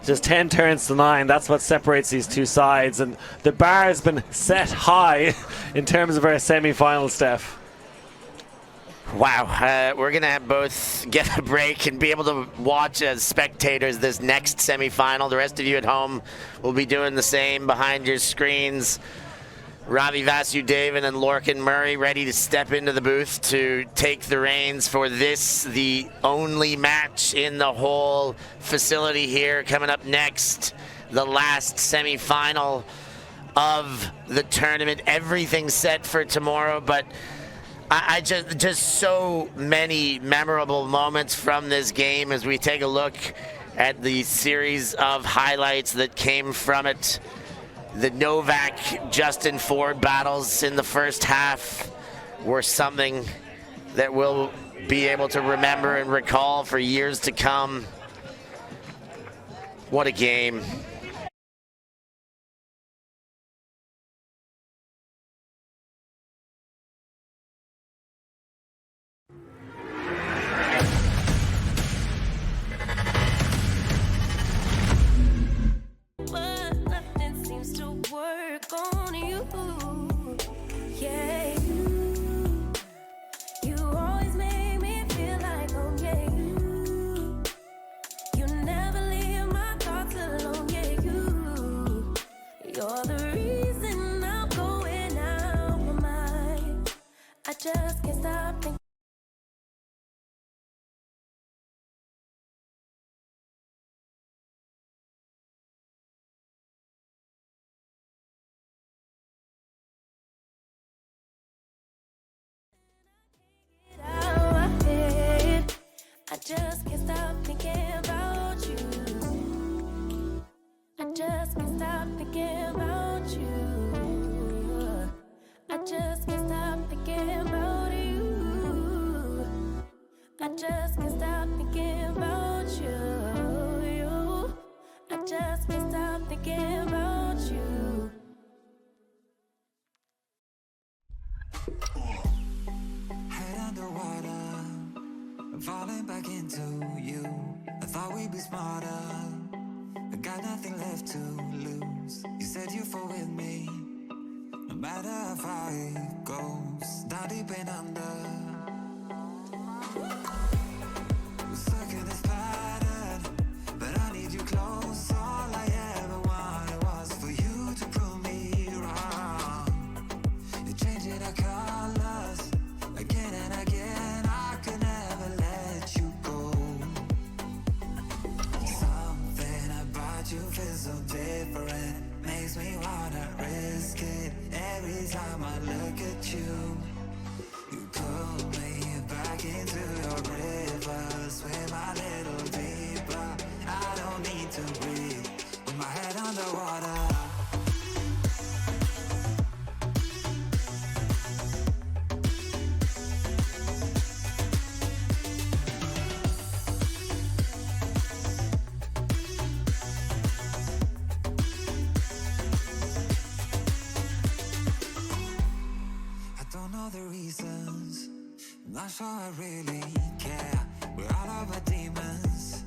Just 10 turns to 9. That's what separates these two sides, and the bar has been set high in terms of our semi-final, Steph. Wow, we're going to both get a break and be able to watch as spectators this next semi-final. The rest of you at home will be doing the same behind your screens. Ravi Vasudevan and Lorcan Murray ready to step into the booth to take the reins for this, the only match in the whole facility here. Coming up next, the last semi-final of the tournament. Everything's set for tomorrow, but I just so many memorable moments from this game as we take a look at the series of highlights that came from it. The Novak-Justin Ford battles in the first half were something that we'll be able to remember and recall for years to come. What a game. Just can't stop thinking. I just can't stop thinking about you. I just can't stop thinking about you. I just can't stop thinking about you. I just can't stop thinking about you. I just can't stop thinking about you. Head underwater, falling back into you. I thought we'd be smarter, I got nothing left to lose. You said you fall with me, no matter how far it goes. Not deep and under, we're stuck in this pattern, but I need you close. All I ever wanted was for you to prove me wrong. You're changing our colors again and again. I could never let you go. Something about you feels so different, makes me wanna risk it. Every time I look at you, you pull me back into your river. Swim a little deeper, I don't need to breathe with my head underwater. I don't know the reasons, I'm not sure I really care. We're all of our demons,